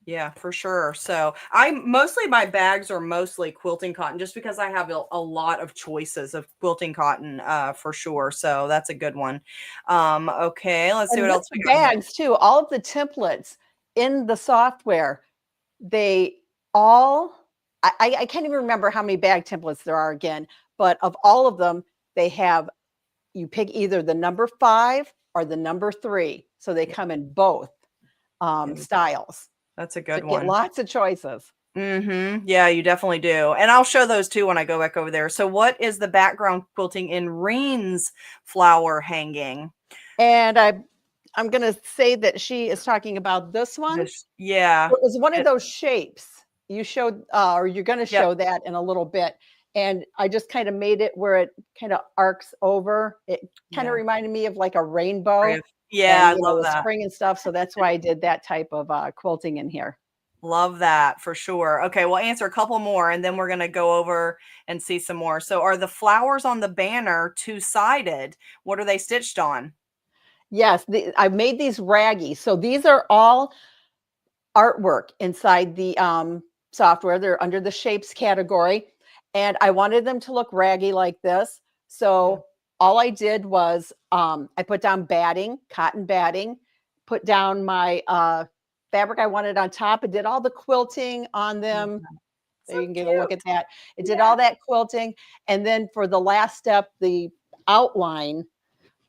Yeah, for sure. So my bags are mostly quilting cotton just because I have a lot of choices of quilting cotton for sure. So that's a good one. Okay, let's see And what with else we the got here. bags too, all of the templates in the software, they all, I can't even remember how many bag templates there are again, but of all of them, they have, you pick either the number 5 or the number 3. So they come in both styles. That's a So good you get one. lots of choices. Yeah, you definitely do. And I'll show those too when I go back over there. So what is the background quilting in Reen's flower hanging? And I'm going to say that she is talking about this one. Yeah. It was one of those shapes you showed, or you're going to Yep. show that in a little bit. And I just kind of made it where it kind of arcs over. It kind of reminded me of like a rainbow. Yeah, And, I love the that. spring and stuff. So that's why I did that type of quilting in here. Love that for sure. Okay, we'll answer a couple more and then we're going to go over and see some more. So are the flowers on the banner two-sided? What are they stitched on? Yes, I made these raggy. So these are all artwork inside the software. They're under the shapes category. And I wanted them to look raggy like this. So all I did was I put down batting, cotton batting, put down my fabric I wanted on top. I did all the quilting on them. So you can get a look at that. It did all that quilting. And then for the last step, the outline,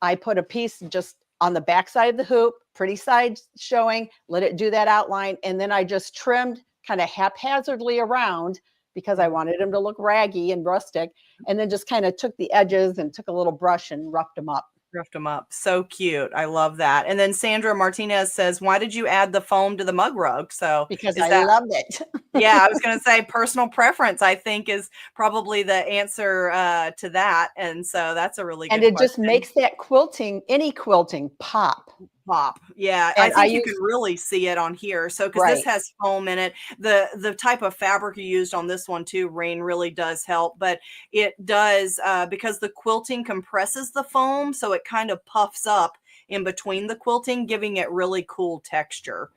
I put a piece just on the back side of the hoop, pretty side showing, let it do that outline. And then I just trimmed kind of haphazardly around because I wanted them to look raggy and rustic. And then just kind of took the edges and took a little brush and roughed them up. Roughed them up. So cute. I love that. And then Sandra Martinez says, why did you add the foam to the mug rug? So Because is I that loved it. Yeah, I was going to say personal preference, I think, is probably the answer to that. And so that's a really And good it question. just makes that quilting, any quilting, pop. Pop. Yeah, I And I think you use, can really see it on here. So because this right. has foam in it, the type of fabric you used on this one too, Rain, really does help. But it does because the quilting compresses the foam, so it kind of puffs up in between the quilting, giving it really cool texture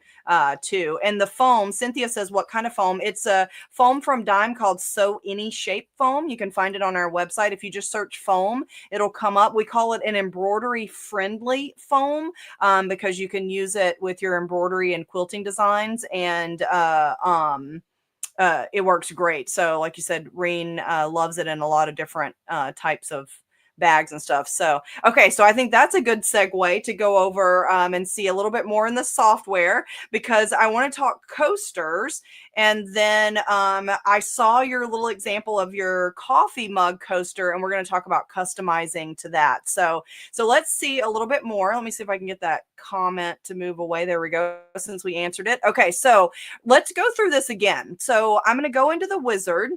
too. And the foam, Cynthia says, what kind of foam? It's a foam from Dime called Sew Any Shape Foam. You can find it on our website. If you just search foam, it'll come up. We call it an embroidery friendly foam because you can use it with your embroidery and quilting designs, and it works great. So like you said, Reen loves it in a lot of different types of bags and stuff. So, okay. So I think that's a good segue to go over and see a little bit more in the software, because I want to talk coasters. And then I saw your little example of your coffee mug coaster, and we're going to talk about customizing to that. So let's see a little bit more. Let me see if I can get that comment to move away. There we go, since we answered it. Okay. So let's go through this again. So I'm going to go into the wizard.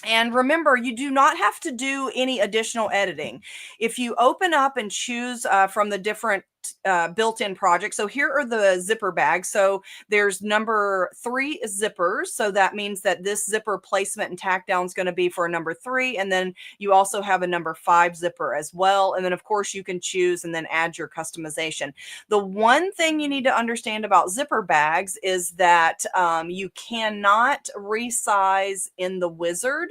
And remember, you do not have to do any additional editing. If you open up and choose from the different built-in projects. So here are the zipper bags. So there's number 3 zippers. So that means that this zipper placement and tack down is going to be for a number 3. And then you also have a number 5 zipper as well. And then of course you can choose and then add your customization. The one thing you need to understand about zipper bags is that you cannot resize in the wizard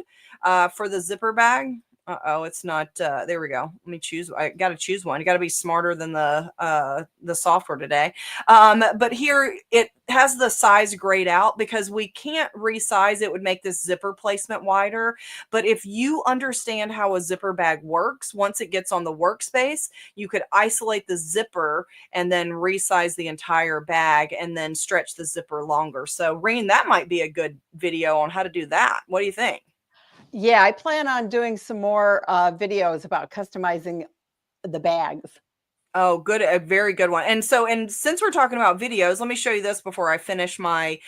for the zipper bag. Uh-oh, it's not, there we go. Let me choose. I got to choose one. You got to be smarter than the software today. But here it has the size grayed out because we can't resize. It would make this zipper placement wider. But if you understand how a zipper bag works, once it gets on the workspace, you could isolate the zipper and then resize the entire bag and then stretch the zipper longer. So, Reen, that might be a good video on how to do that. What do you think? Yeah, I plan on doing some more videos about customizing the bags. Oh, good. A very good one. And so, and since we're talking about videos, let me show you this before I finish my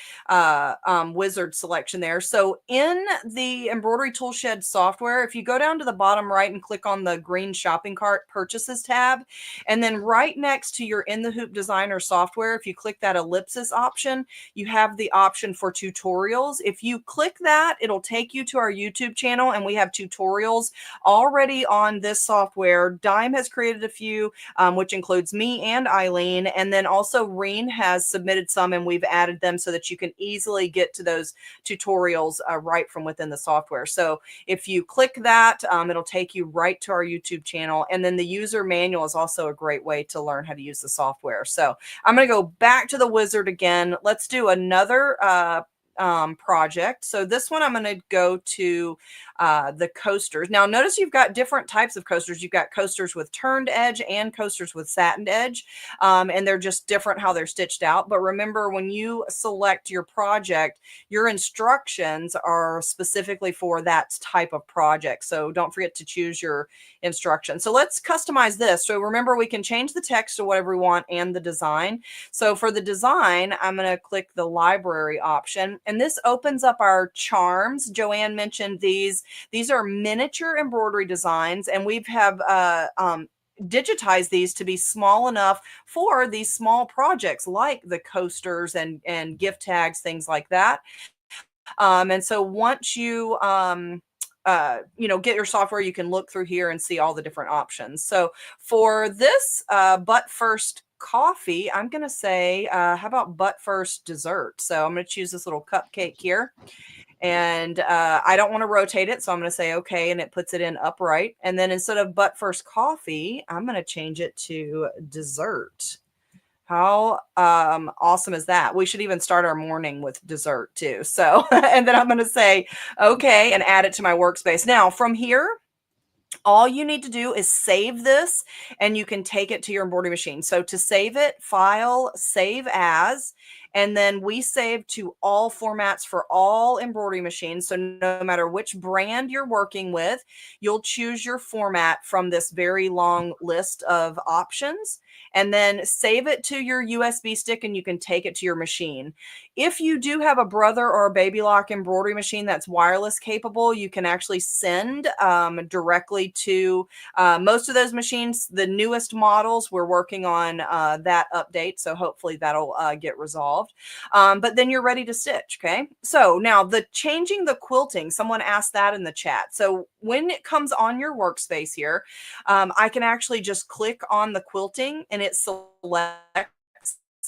wizard selection there. So in the Embroidery Toolshed software, if you go down to the bottom right and click on the green shopping cart purchases tab, and then right next to your In the Hoop Designer software, if you click that ellipsis option, you have the option for tutorials. If you click that, it'll take you to our YouTube channel, and we have tutorials already on this software. Dime has created a few, which includes me and Eileen. And then also Reen has submitted some, and we've added them so that you can easily get to those tutorials right from within the software. So if you click that, it'll take you right to our YouTube channel. And then the user manual is also a great way to learn how to use the software. So I'm going to go back to the wizard again. Let's do another project. So this one, I'm going to go to the coasters. Now notice you've got different types of coasters. You've got coasters with turned edge and coasters with satined edge, and they're just different how they're stitched out. But remember, when you select your project, your instructions are specifically for that type of project. So don't forget to choose your instructions. So let's customize this. So remember, we can change the text to whatever we want and the design. So for the design, I'm going to click the library option, and this opens up our charms. Joanne mentioned these. These are miniature embroidery designs, and we've have digitize these to be small enough for these small projects like the coasters and gift tags, things like that. And so once you get your software, you can look through here and see all the different options. So for this but first coffee, I'm going to say, how about but first dessert? So I'm going to choose this little cupcake here. And I don't want to rotate it, so I'm going to say okay, and it puts it in upright. And then instead of but first coffee, I'm going to change it to dessert. How awesome is that? We should even start our morning with dessert too. So, and then I'm going to say okay and add it to my workspace. Now from here, all you need to do is save this, and you can take it to your embroidery machine. So to save it, file, save as, and then we save to all formats for all embroidery machines. So no matter which brand you're working with, you'll choose your format from this very long list of options, and then save it to your USB stick, and you can take it to your machine. If you do have a Brother or a Baby Lock embroidery machine that's wireless capable, you can actually send directly to most of those machines. The newest models, we're working on that update, so hopefully that'll get resolved. But then you're ready to stitch. Okay, so now the changing the quilting, someone asked that in the chat. So when it comes on your workspace here, I can actually just click on the quilting, and it selects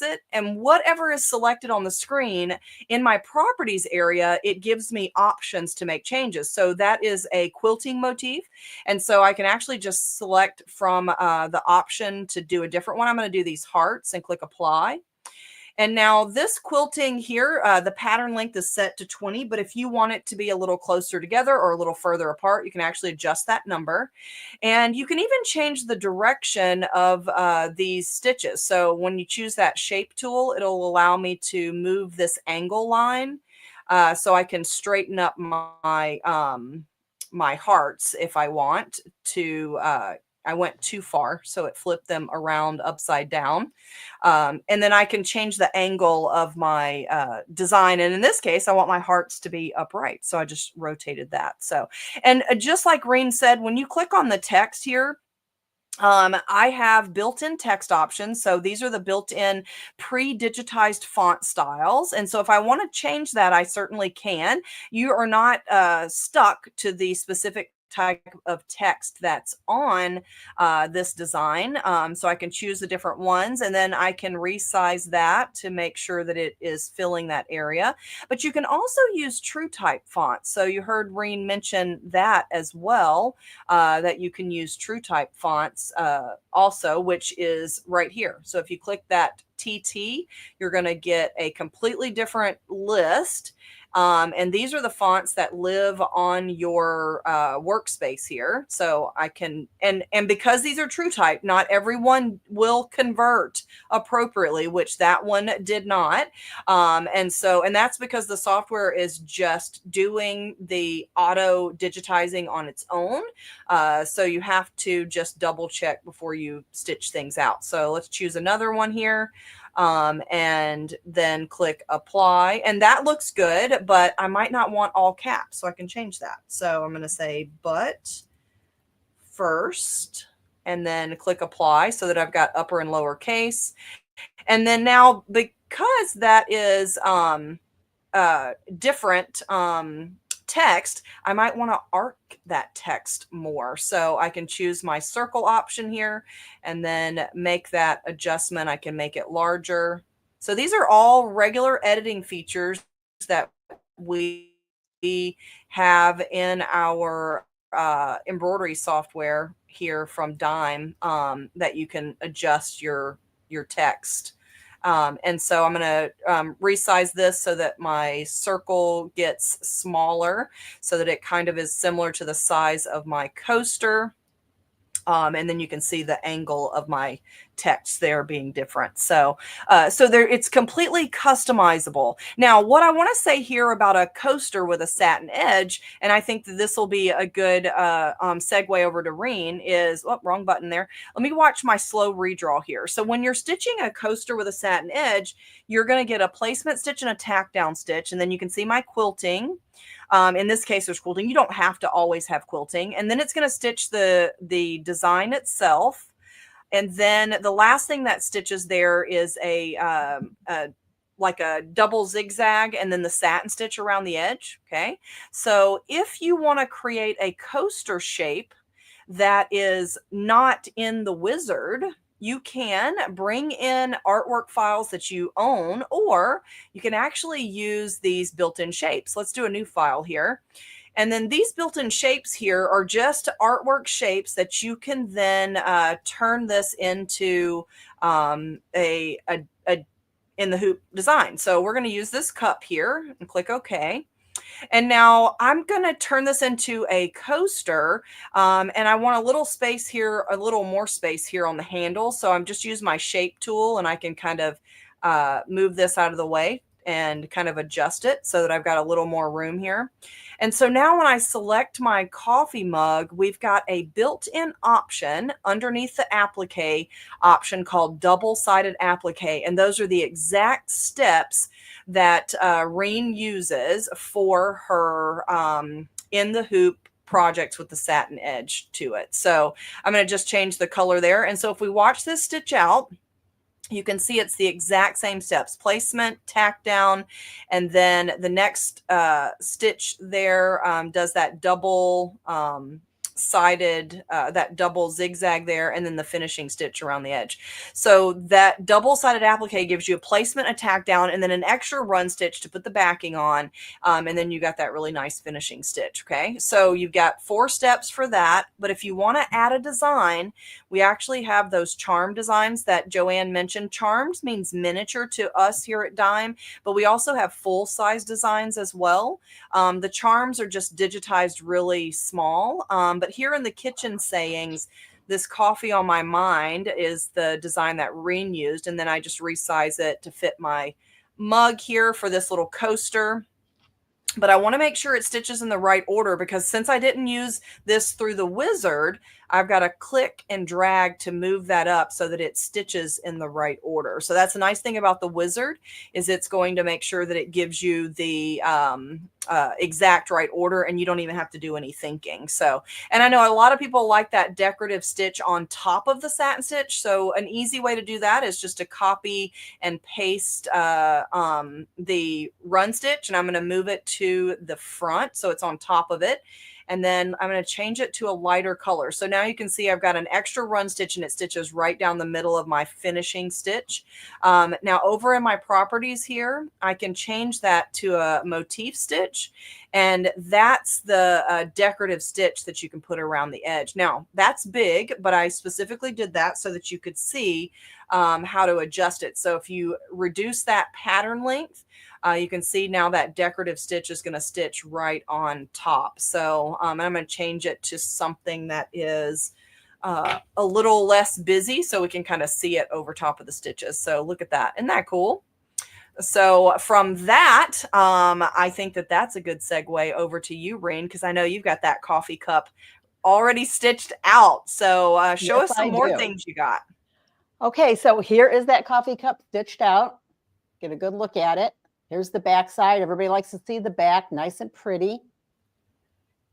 it, and whatever is selected on the screen in my properties area, it gives me options to make changes. So that is a quilting motif, and so I can actually just select from the option to do a different one. I'm going to do these hearts and click apply. And now this quilting here, the pattern length is set to 20, but if you want it to be a little closer together or a little further apart, you can actually adjust that number. And you can even change the direction of these stitches. So when you choose that shape tool, it'll allow me to move this angle line so I can straighten up my my hearts if I want to. I went too far, so it flipped them around upside down. And then I can change the angle of my design. And in this case, I want my hearts to be upright. So I just rotated that. So, and just like Reen said, when you click on the text here, I have built-in text options. So these are the built-in pre-digitized font styles. And so if I want to change that, I certainly can. You are not stuck to the specific type of text that's on this design. So I can choose the different ones, and then I can resize that to make sure that it is filling that area. But you can also use true type fonts. So you heard Reen mention that as well, that you can use true type fonts also, which is right here. So if you click that TT, you're going to get a completely different list. And these are the fonts that live on your workspace here. So I can, and because these are true type, not everyone will convert appropriately, which that one did not. And that's because the software is just doing the auto digitizing on its own. So you have to just double check before you stitch things out. So let's choose another one here. And then click apply, and that looks good, but I might not want all caps, so I can change that. So I'm going to say but first, and then click apply so that I've got upper and lower case. And then now, because that is different text, I might want to arc that text more. So I can choose my circle option here and then make that adjustment. I can make it larger. So these are all regular editing features that we have in our embroidery software here from Dime, that you can adjust your text. And so I'm going to resize this so that my circle gets smaller, so that it kind of is similar to the size of my coaster. And then you can see the angle of my text there being different. So there, it's completely customizable. Now, what I want to say here about a coaster with a satin edge, and I think that this will be a good segue over to Reen, is, oh, wrong button there. Let me watch my slow redraw here. So when you're stitching a coaster with a satin edge, you're going to get a placement stitch and a tack down stitch. And then you can see my quilting. In this case, there's quilting. You don't have to always have quilting. And then it's going to stitch the design itself. And then the last thing that stitches there is like a double zigzag and then the satin stitch around the edge. Okay. So if you want to create a coaster shape that is not in the wizard, you can bring in artwork files that you own, or you can actually use these built-in shapes. Let's do a new file here. And then these built-in shapes here are just artwork shapes that you can then turn this into a in the hoop design. So we're going to use this cup here and click OK. And now I'm going to turn this into a coaster, and I want a little space here, a little more space here on the handle. So I'm just use my shape tool, and I can kind of move this out of the way and kind of adjust it so that I've got a little more room here. And so now when I select my coffee mug, we've got a built-in option underneath the applique option called double-sided applique. And those are the exact steps that Reen uses for her in the hoop projects with the satin edge to it. So I'm going to just change the color there. And so if we watch this stitch out, you can see it's the exact same steps: placement, tack down, and then the next stitch there does that double sided, that double zigzag there, and then the finishing stitch around the edge. So that double-sided applique gives you a placement, a tack down, and then an extra run stitch to put the backing on, and then you got that really nice finishing stitch. Okay, so you've got 4 steps for that. But if you want to add a design, we actually have those charm designs that Joanne mentioned. Charms means miniature to us here at Dime, but we also have full-size designs as well. The charms are just digitized really small, but here in the kitchen sayings, this coffee on my mind is the design that Reen used, and then I just resize it to fit my mug here for this little coaster. But I want to make sure it stitches in the right order, because since I didn't use this through the wizard, I've got to click and drag to move that up so that it stitches in the right order. So that's a nice thing about the wizard, is it's going to make sure that it gives you the exact right order, and you don't even have to do any thinking. So, and I know a lot of people like that decorative stitch on top of the satin stitch. So an easy way to do that is just to copy and paste the run stitch, and I'm going to move it to the front so it's on top of it. and then I'm going to change it to a lighter color. So now you can see I've got an extra run stitch and it stitches right down the middle of my finishing stitch. Now over in my properties here, I can change that to a motif stitch, and that's the decorative stitch that you can put around the edge. Now that's big, but I specifically did that so that you could see how to adjust it. So if you reduce that pattern length, you can see now that decorative stitch is going to stitch right on top. So I'm going to change it to something that is a little less busy so we can kind of see it over top of the stitches. So look at that. Isn't that cool? So from that, I think that that's a good segue over to you, Reen, because I know you've got that coffee cup already stitched out. So show Yes, us some I more do. things you got. Okay, so here is that coffee cup stitched out. Get a good look at it. Here's the back side. Everybody likes to see the back, nice and pretty.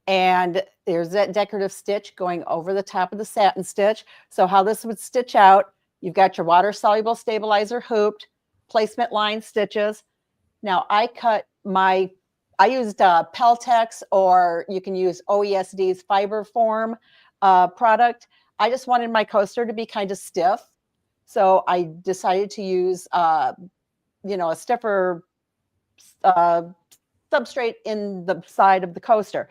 And there's that decorative stitch going over the top of the satin stitch. So how this would stitch out, you've got your water-soluble stabilizer hooped, placement line stitches. Now I used Peltex, or you can use OESD's fiber form product. I just wanted my coaster to be kind of stiff. So I decided to use, a stiffer substrate in the side of the coaster.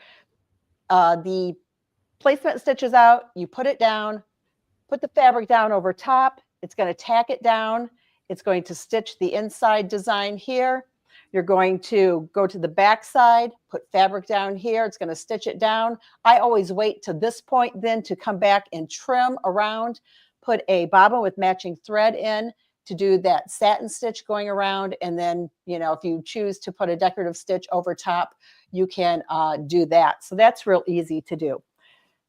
The placement stitches out, you put it down, put the fabric down over top. It's going to tack it down. It's going to stitch the inside design here. You're going to go to the back side, put fabric down here. It's going to stitch it down. I always wait to this point then to come back and trim around, put a bobbin with matching thread in to do that satin stitch going around. And then, if you choose to put a decorative stitch over top, you can do that. So that's real easy to do.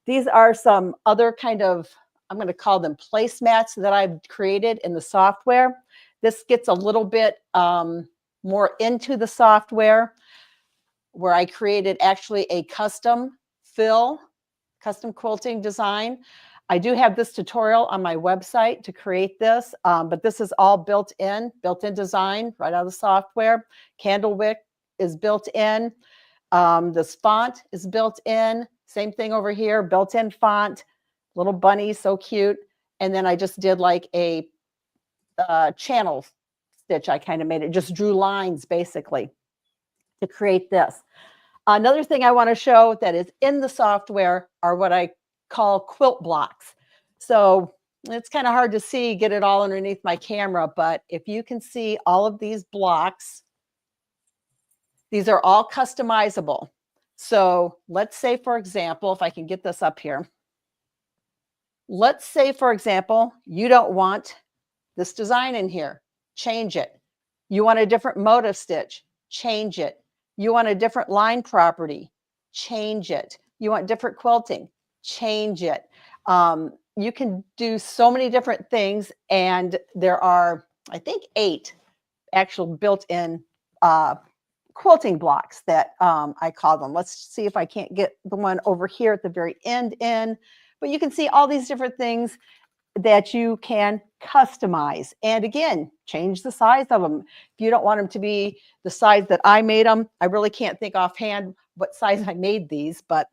These are some other kind of, I'm going to call them placemats that I've created in the software. This gets a little bit more into the software, where I created actually a custom quilting design. I do have this tutorial on my website to create this, but this is all built-in design right out of the software. Candlewick is built in. This font is built in. Same thing over here, built-in font, little bunny, so cute. And then I just did like a channel stitch. I kind of made it, just drew lines basically to create this. Another thing I want to show that is in the software are what I call quilt blocks. So it's kind of hard to see, get it all underneath my camera, but if you can see all of these blocks, these are all customizable. So let's say, for example, if I can get this up here. Let's say, for example, you don't want this design in here. Change it. You want a different motif stitch. Change it. You want a different line property. Change it. You want different quilting. Change it. You can do so many different things, and there are, I think, 8 actual built-in quilting blocks that I call them. Let's see if I can't get the one over here at the very end in, but you can see all these different things that you can customize. And again, change the size of them. If you don't want them to be the size that I made them, I really can't think offhand what size I made these, but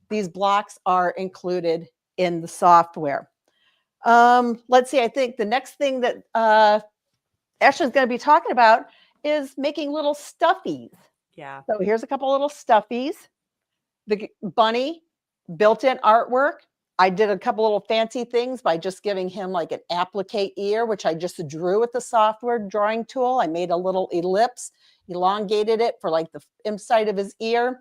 these blocks are included in the software. Let's see, I think the next thing that Ashley's going to be talking about is making little stuffies. Yeah. So here's a couple little stuffies. The bunny, built-in artwork. I did a couple little fancy things by just giving him like an applique ear, which I just drew with the software drawing tool. I made a little ellipse, elongated it for like the inside of his ear.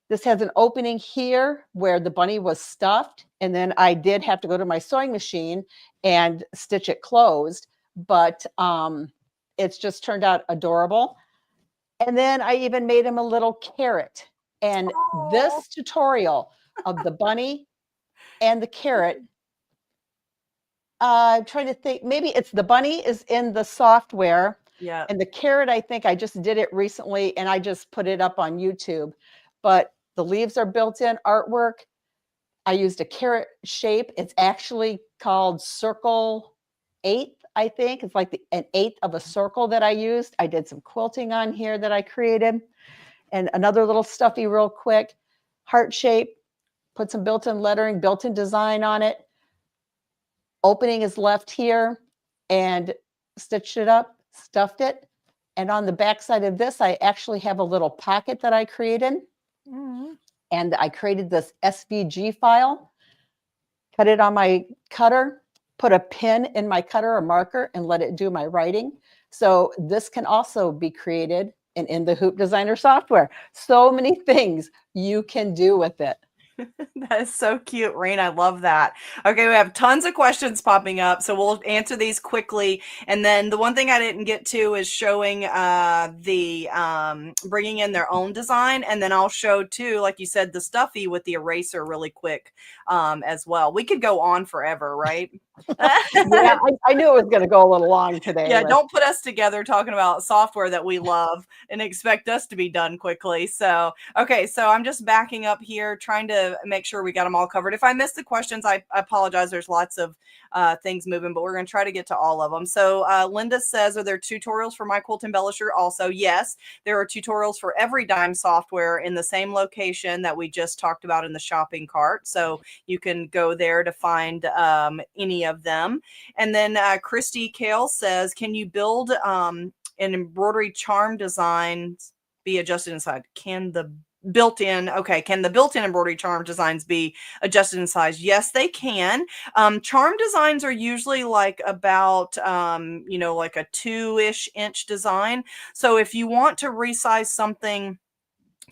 This has an opening here where the bunny was stuffed. And then I did have to go to my sewing machine and stitch it closed, but it's just turned out adorable. And then I even made him a little carrot. And this tutorial of the bunny and the carrot, I'm trying to think, maybe it's the bunny is in the software. Yeah. And the carrot, I think I just did it recently and I just put it up on YouTube. But the leaves are built in artwork. I used a carrot shape. It's actually called circle 8th, I think. It's like an 1/8 of a circle that I used. I did some quilting on here that I created. And another little stuffy real quick. heart shape, put some built-in lettering, built-in design on it. Opening is left here, and stitched it up, stuffed it. And on the back side of this, I actually have a little pocket that I created. And I created this SVG file, cut it on my cutter, put a pin in my cutter or marker, and let it do my writing. So this can also be created in the Hoop Designer software. So many things you can do with it. That is so cute, Reen. I love that. Okay, we have tons of questions popping up, so we'll answer these quickly. And then the one thing I didn't get to is showing the bringing in their own design, and then I'll show too, like you said, the stuffy with the eraser really quick as well. We could go on forever, right? Yeah, I knew it was going to go a little long today. Yeah, don't put us together talking about software that we love and expect us to be done quickly. So, okay, so I'm just backing up here, trying to make sure we got them all covered. If I missed the questions, I apologize. There's lots of things moving, but we're going to try to get to all of them. So, Linda says, are there tutorials for My Quilt Embellisher? Also, yes, there are tutorials for every dime software in the same location that we just talked about in the shopping cart. So, you can go there to find any of them. And then Christy Kale says, can you build an embroidery charm designs be adjusted inside? Can the built-in embroidery charm designs be adjusted in size? Yes, they can. Charm designs are usually like about like a 2-ish inch design. So if you want to resize something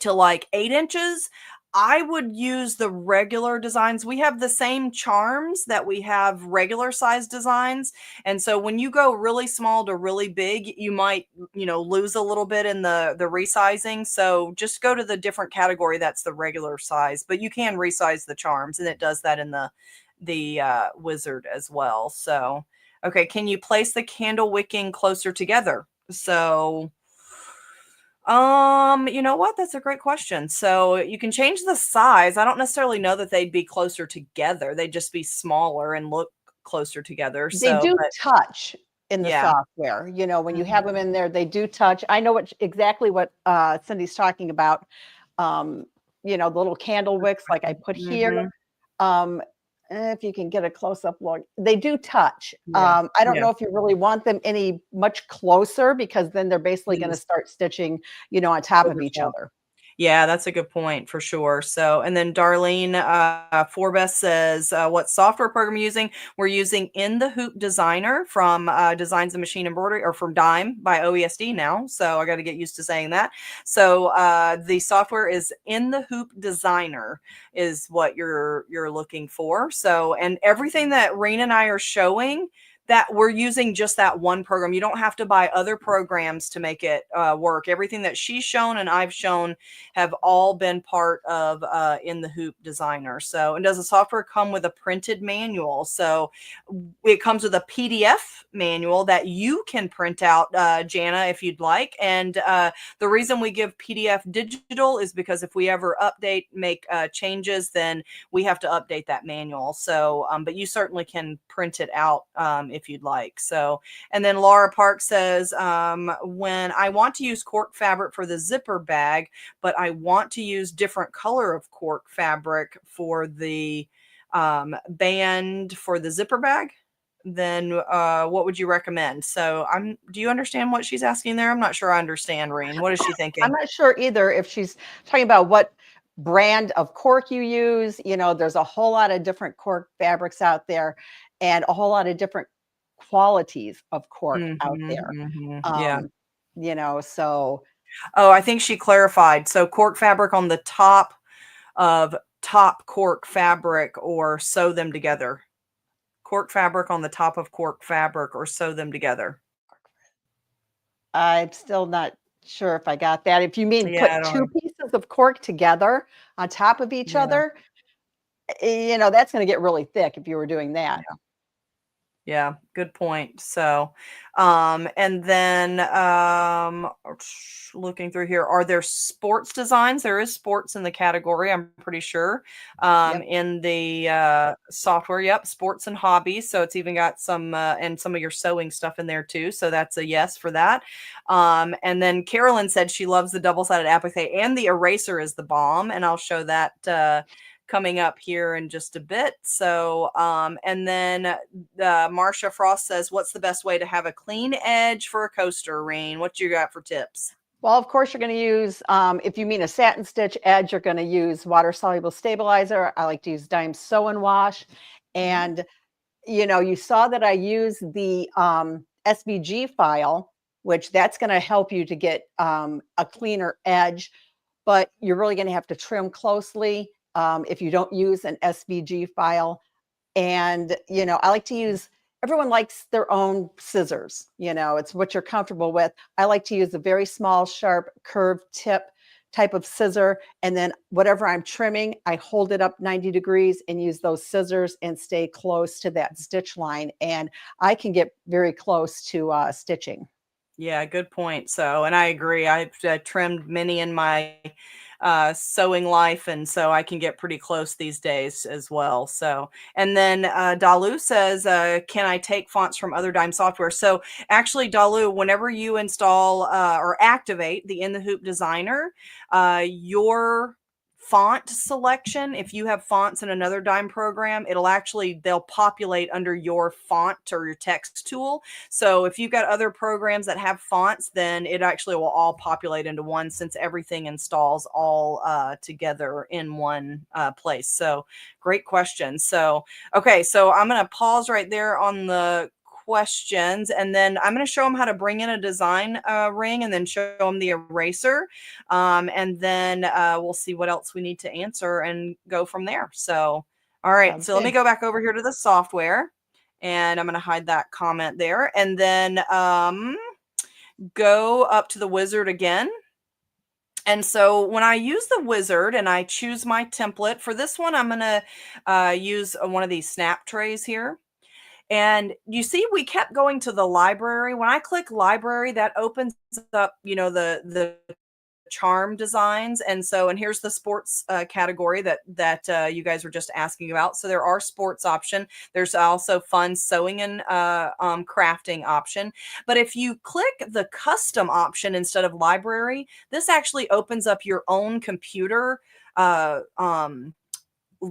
to like 8 inches, I would use the regular designs. We have the same charms that we have regular size designs. And so when you go really small to really big, you might, lose a little bit in the resizing. So just go to the different category that's the regular size, but you can resize the charms, and it does that in the wizard as well. So, okay, can you place the candle wicking closer together? So, you know what? That's a great question. So you can change the size. I don't necessarily know that they'd be closer together. They'd just be smaller and look closer together. They So, do but touch in the yeah. software. When you have them in there, they do touch. I know exactly what Cindy's talking about. The little candle wicks like I put here. Mhm. If you can get a close-up look, they do touch. Yeah. I don't Yeah. know if you really want them any much closer, because then they're basically going to start stitching, on top of each other. Yeah, that's a good point for sure. So, and then Darlene Forbes says, what software program are you using? We're using In the Hoop Designer from Designs and Machine Embroidery, or from Dime by OESD now. So I got to get used to saying that. So the software is In the Hoop Designer is what you're looking for. So, and everything that Reen and I are showing, that we're using just that one program. You don't have to buy other programs to make it work. Everything that she's shown and I've shown have all been part of In the Hoop Designer. So, and does the software come with a printed manual? So it comes with a PDF manual that you can print out, Jana, if you'd like. And the reason we give PDF digital is because if we ever make changes, then we have to update that manual. So, but you certainly can print it out if you'd like. So, and then Laura Park says, when I want to use cork fabric for the zipper bag, but I want to use different color of cork fabric for the band for the zipper bag, then what would you recommend? So do you understand what she's asking there? I'm not sure I understand, Reen. What is she thinking? I'm not sure either if she's talking about what brand of cork you use. There's a whole lot of different cork fabrics out there, and a whole lot of different qualities of cork out there. Yeah. So. Oh, I think she clarified. So cork fabric on the top of top cork fabric, or sew them together. Cork fabric on the top of cork fabric, or sew them together. I'm still not sure if I got that. If you mean put two pieces of cork together on top of each other, that's going to get really thick if you were doing that. Yeah, good point. So, and then looking through here, are there sports designs? There is sports in the category, I'm pretty sure. Yep. In the software, yep, sports and hobbies. So it's even got some and some of your sewing stuff in there too. So that's a yes for that. And then Carolyn said she loves the double-sided applique and the eraser is the bomb, and I'll show that coming up here in just a bit. So, and then Marsha Frost says, what's the best way to have a clean edge for a coaster, Reen? What you got for tips? Well, of course, you're going to use, if you mean a satin stitch edge, you're going to use water-soluble stabilizer. I like to use Dime Sew and Wash. Mhm. And, you know, you saw that I use the SVG file, which that's going to help you to get a cleaner edge, but you're really going to have to trim closely if you don't use an SVG file. And, you know, I like to use, everyone likes their own scissors, you know, it's what you're comfortable with. I like to use a very small, sharp, curved tip type of scissor. And then whatever I'm trimming, I hold it up 90 degrees and use those scissors and stay close to that stitch line. And I can get very close to stitching. Yeah, good point. So, and I agree. I've trimmed many in my sewing life, and so I can get pretty close these days as well. So, and then Dalu says, "Can I take fonts from other Dime software?" So, actually, Dalu, whenever you install or activate the In the Hoop Designer, your font selection, if you have fonts in another Dime program, they'll populate under your font or your text tool. So if you've got other programs that have fonts, then it actually will all populate into one, since everything installs all together in one place. So great question. So, okay, so I'm going to pause right there on the questions, and then I'm going to show them how to bring in a design ring, and then show them the eraser, and then we'll see what else we need to answer and go from there. So, all right, Sounds so let me good. go back over here to the software, and I'm going to hide that comment there, and then go up to the wizard again. And so when I use the wizard and I choose my template for this one, I'm going to use one of these snap trays here. And you see, we kept going to the library. When I click library, that opens up, the charm designs. And so, and here's the sports category that you guys were just asking about. So there are sports option. There's also fun sewing and crafting option. But if you click the custom option instead of library, this actually opens up your own computer uh, um,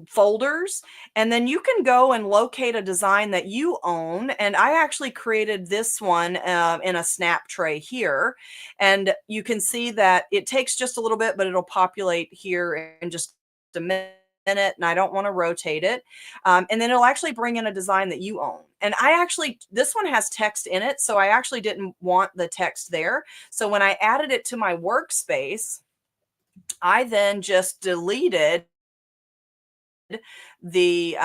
folders, and then you can go and locate a design that you own. And I actually created this one in a snap tray here, and you can see that it takes just a little bit, but it'll populate here in just a minute, and I don't want to rotate it. And then it'll actually bring in a design that you own. And this one has text in it, so I actually didn't want the text there. So when I added it to my workspace, I then just deleted the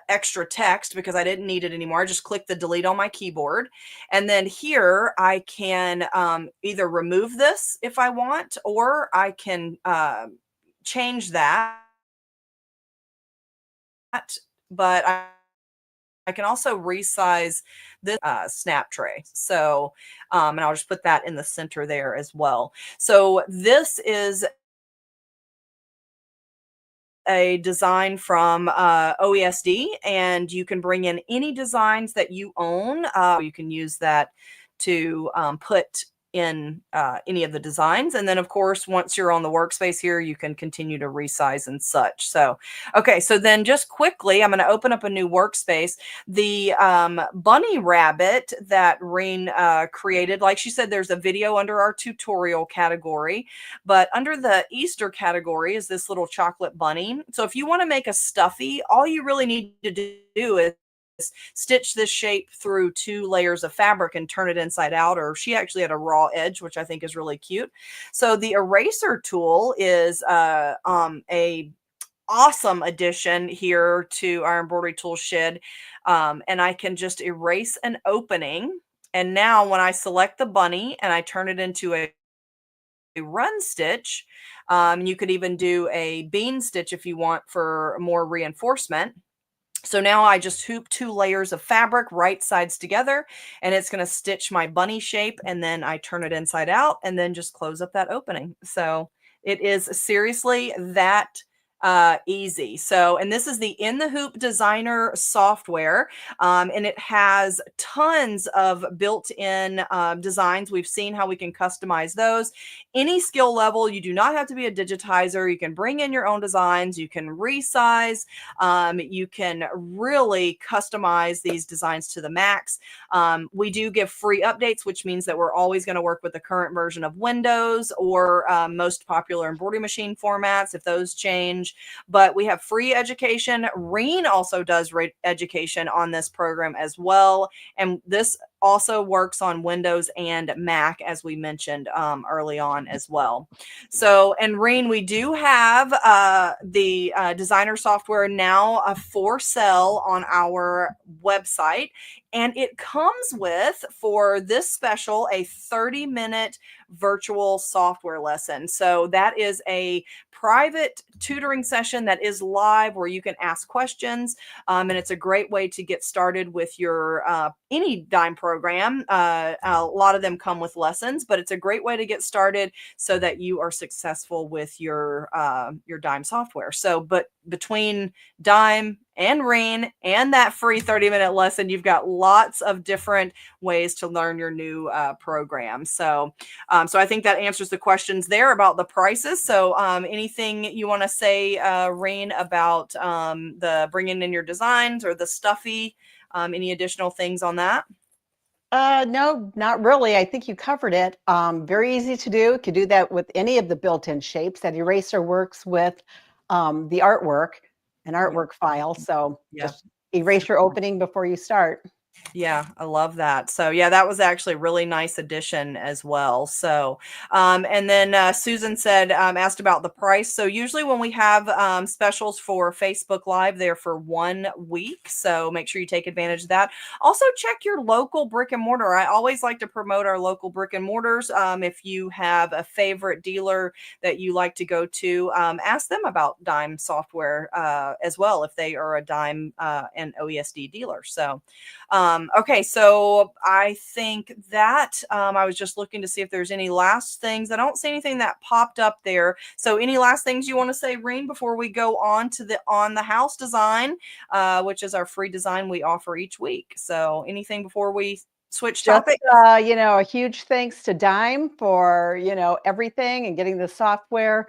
extra text because I didn't need it anymore. I just clicked the delete on my keyboard. And then here I can either remove this if I want, or I can change that. But I can also resize this snap tray. So, and I'll just put that in the center there as well. So this is a design from OESD, and you can bring in any designs that you own. You can use that to put in any of the designs. And then, of course, once you're on the workspace here, you can continue to resize and such. So, okay, so then just quickly, I'm going to open up a new workspace. The bunny rabbit that Reen created, like she said, there's a video under our tutorial category. But under the Easter category is this little chocolate bunny. So if you want to make a stuffy, all you really need to do is stitch this shape through 2 layers of fabric and turn it inside out. Or she actually had a raw edge, which I think is really cute. So the eraser tool is a awesome addition here to our embroidery tool shed. And I can just erase an opening. And now when I select the bunny and I turn it into a run stitch, you could even do a bean stitch if you want for more reinforcement. So now I just hoop 2 layers of fabric right sides together, and it's gonna stitch my bunny shape, and then I turn it inside out and then just close up that opening. So it is seriously that easy. So, and this is the In the Hoop Designer software, and it has tons of built-in designs. We've seen how we can customize those. Any skill level, you do not have to be a digitizer. You can bring in your own designs. You can resize. You can really customize these designs to the max. We do give free updates, which means that we're always going to work with the current version of Windows or most popular embroidery machine formats if those change. But we have free education. Reen also does education on this program as well. And this also works on Windows and Mac, as we mentioned early on as well. So, and Reen, we do have the designer software now for sale on our website. And it comes with, for this special, a 30-minute virtual software lesson. So that is a private tutoring session that is live where you can ask questions. And it's a great way to get started with your any dime program. A lot of them come with lessons, but it's a great way to get started so that you are successful with your dime software. So, but between dime and Reen and that free 30-minute lesson, you've got lots of different ways to learn your new program. So I think that answers the questions there about the prices. So anything you want to say, Reen, about the bringing in your designs or the stuffy, any additional things on that? No, not really. I think you covered it. Very easy to do. You could do that with any of the built-in shapes. That eraser works with the artwork, an Yeah. artwork file. So Yeah. just erase your opening before you start. Yeah, I love that. So yeah, that was actually a really nice addition as well. So, and then Susan said, asked about the price. So usually when we have specials for Facebook Live, they're for 1 week. So make sure you take advantage of that. Also check your local brick and mortar. I always like to promote our local brick and mortars. If you have a favorite dealer that you like to go to, ask them about dime software as well, if they are a dime and OESD dealer. So, okay, so I think that I was just looking to see if there's any last things. I don't see anything that popped up there. So any last things you want to say, Reen, before we go on to the On the House design, which is our free design we offer each week. So anything before we switch Just, topics? a huge thanks to Dime for, everything and getting the software,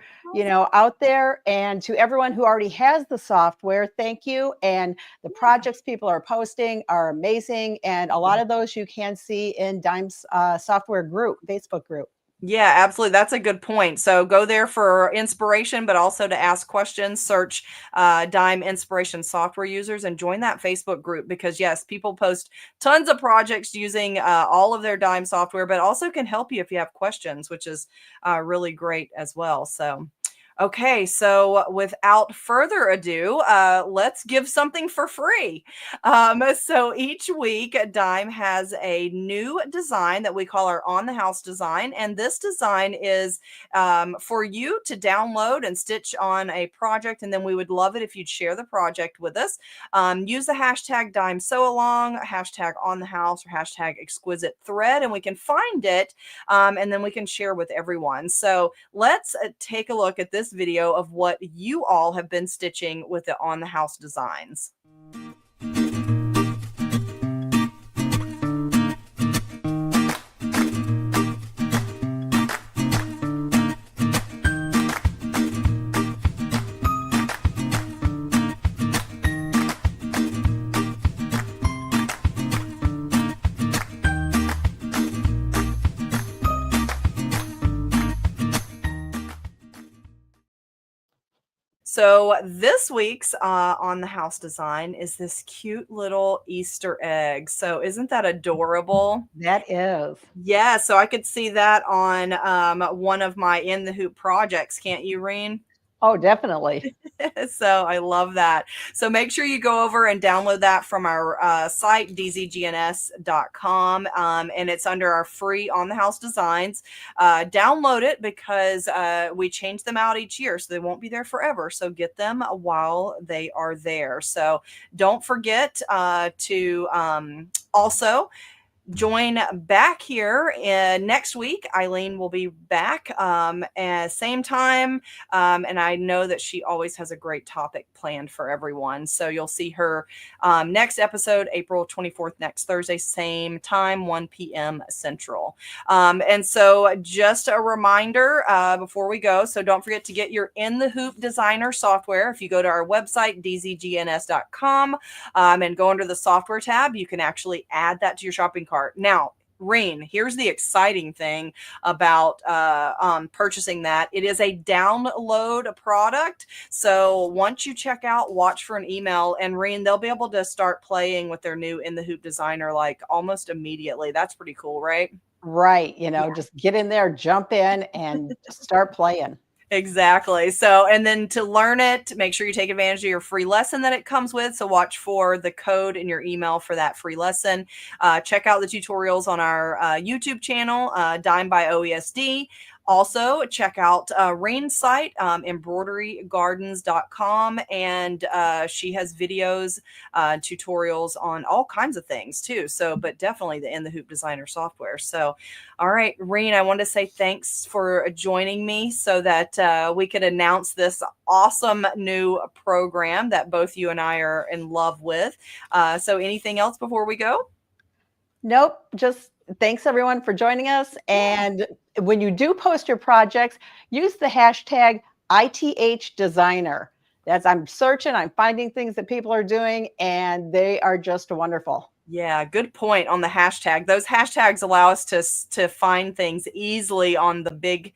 out there. And to everyone who already has the software, thank you. And the projects people are posting are amazing. And a lot of those you can see in Dime's software group, Facebook group. Yeah, absolutely. That's a good point. So go there for inspiration, but also to ask questions. Search Dime Inspiration Software Users and join that Facebook group because, yes, people post tons of projects using all of their Dime software, but also can help you if you have questions, which is really great as well. So. Okay, so without further ado, let's give something for free. So each week, Dime has a new design that we call our On the House design. And this design is for you to download and stitch on a project. And then we would love it if you'd share the project with us. Use the hashtag Dime Sew Along, hashtag On the House, or hashtag Exquisite Thread, and we can find it. And then we can share with everyone. So let's take a look at this video of what you all have been stitching with the On the House designs. So this week's On the House design is this cute little Easter egg. So isn't that adorable? That is. Yeah, so I could see that on one of my In the Hoop projects. Can't you, Reen? Oh, definitely. So I love that. So make sure you go over and download that from our site, dzgns.com. And it's under our free on the house designs. Download it because we change them out each year. So they won't be there forever. So get them while they are there. So don't forget to also join back here next week. Eileen will be back at same time. And I know that she always has a great topic planned for everyone. So you'll see her next episode, April 24th, next Thursday, same time, 1 p.m. Central. And so just a reminder before we go. So don't forget to get your In the Hoop Designer software. If you go to our website, dzgns.com, and go under the software tab, you can actually add that to your shopping cart. Now, Reen, here's the exciting thing about purchasing that. It is a download product. So once you check out, watch for an email, and Reen, they'll be able to start playing with their new In the Hoop Designer like almost immediately. That's pretty cool, right? Right. Yeah. Just get in there, jump in, and start playing. Exactly. So, and then to learn it, make sure you take advantage of your free lesson that it comes with. So, watch for the code in your email for that free lesson. Check out the tutorials on our YouTube channel, Dime by OESD. Also, check out Reen's site, embroiderygardens.com, and she has videos, tutorials on all kinds of things too. So, but definitely the In the Hoop Designer software. So, all right, Reen, I want to say thanks for joining me so that we could announce this awesome new program that both you and I are in love with. So, anything else before we go? Nope. Just thanks everyone for joining us. Yeah. And when you do post your projects, use the hashtag ITH designer. That's I'm searching, I'm finding things that people are doing, and they are just wonderful. Yeah, good point on the hashtag. Those hashtags allow us to find things easily on the big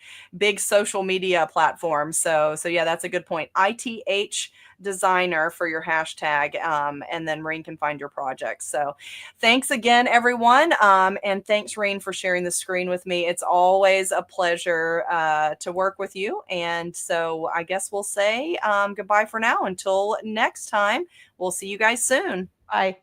social media platforms. So yeah, that's a good point. ITH designer for your hashtag, and then Reen can find your projects. So thanks again, everyone, and thanks Reen for sharing the screen with me. It's always a pleasure to work with you. And so I guess we'll say goodbye for now until next time. We'll see you guys soon. Bye.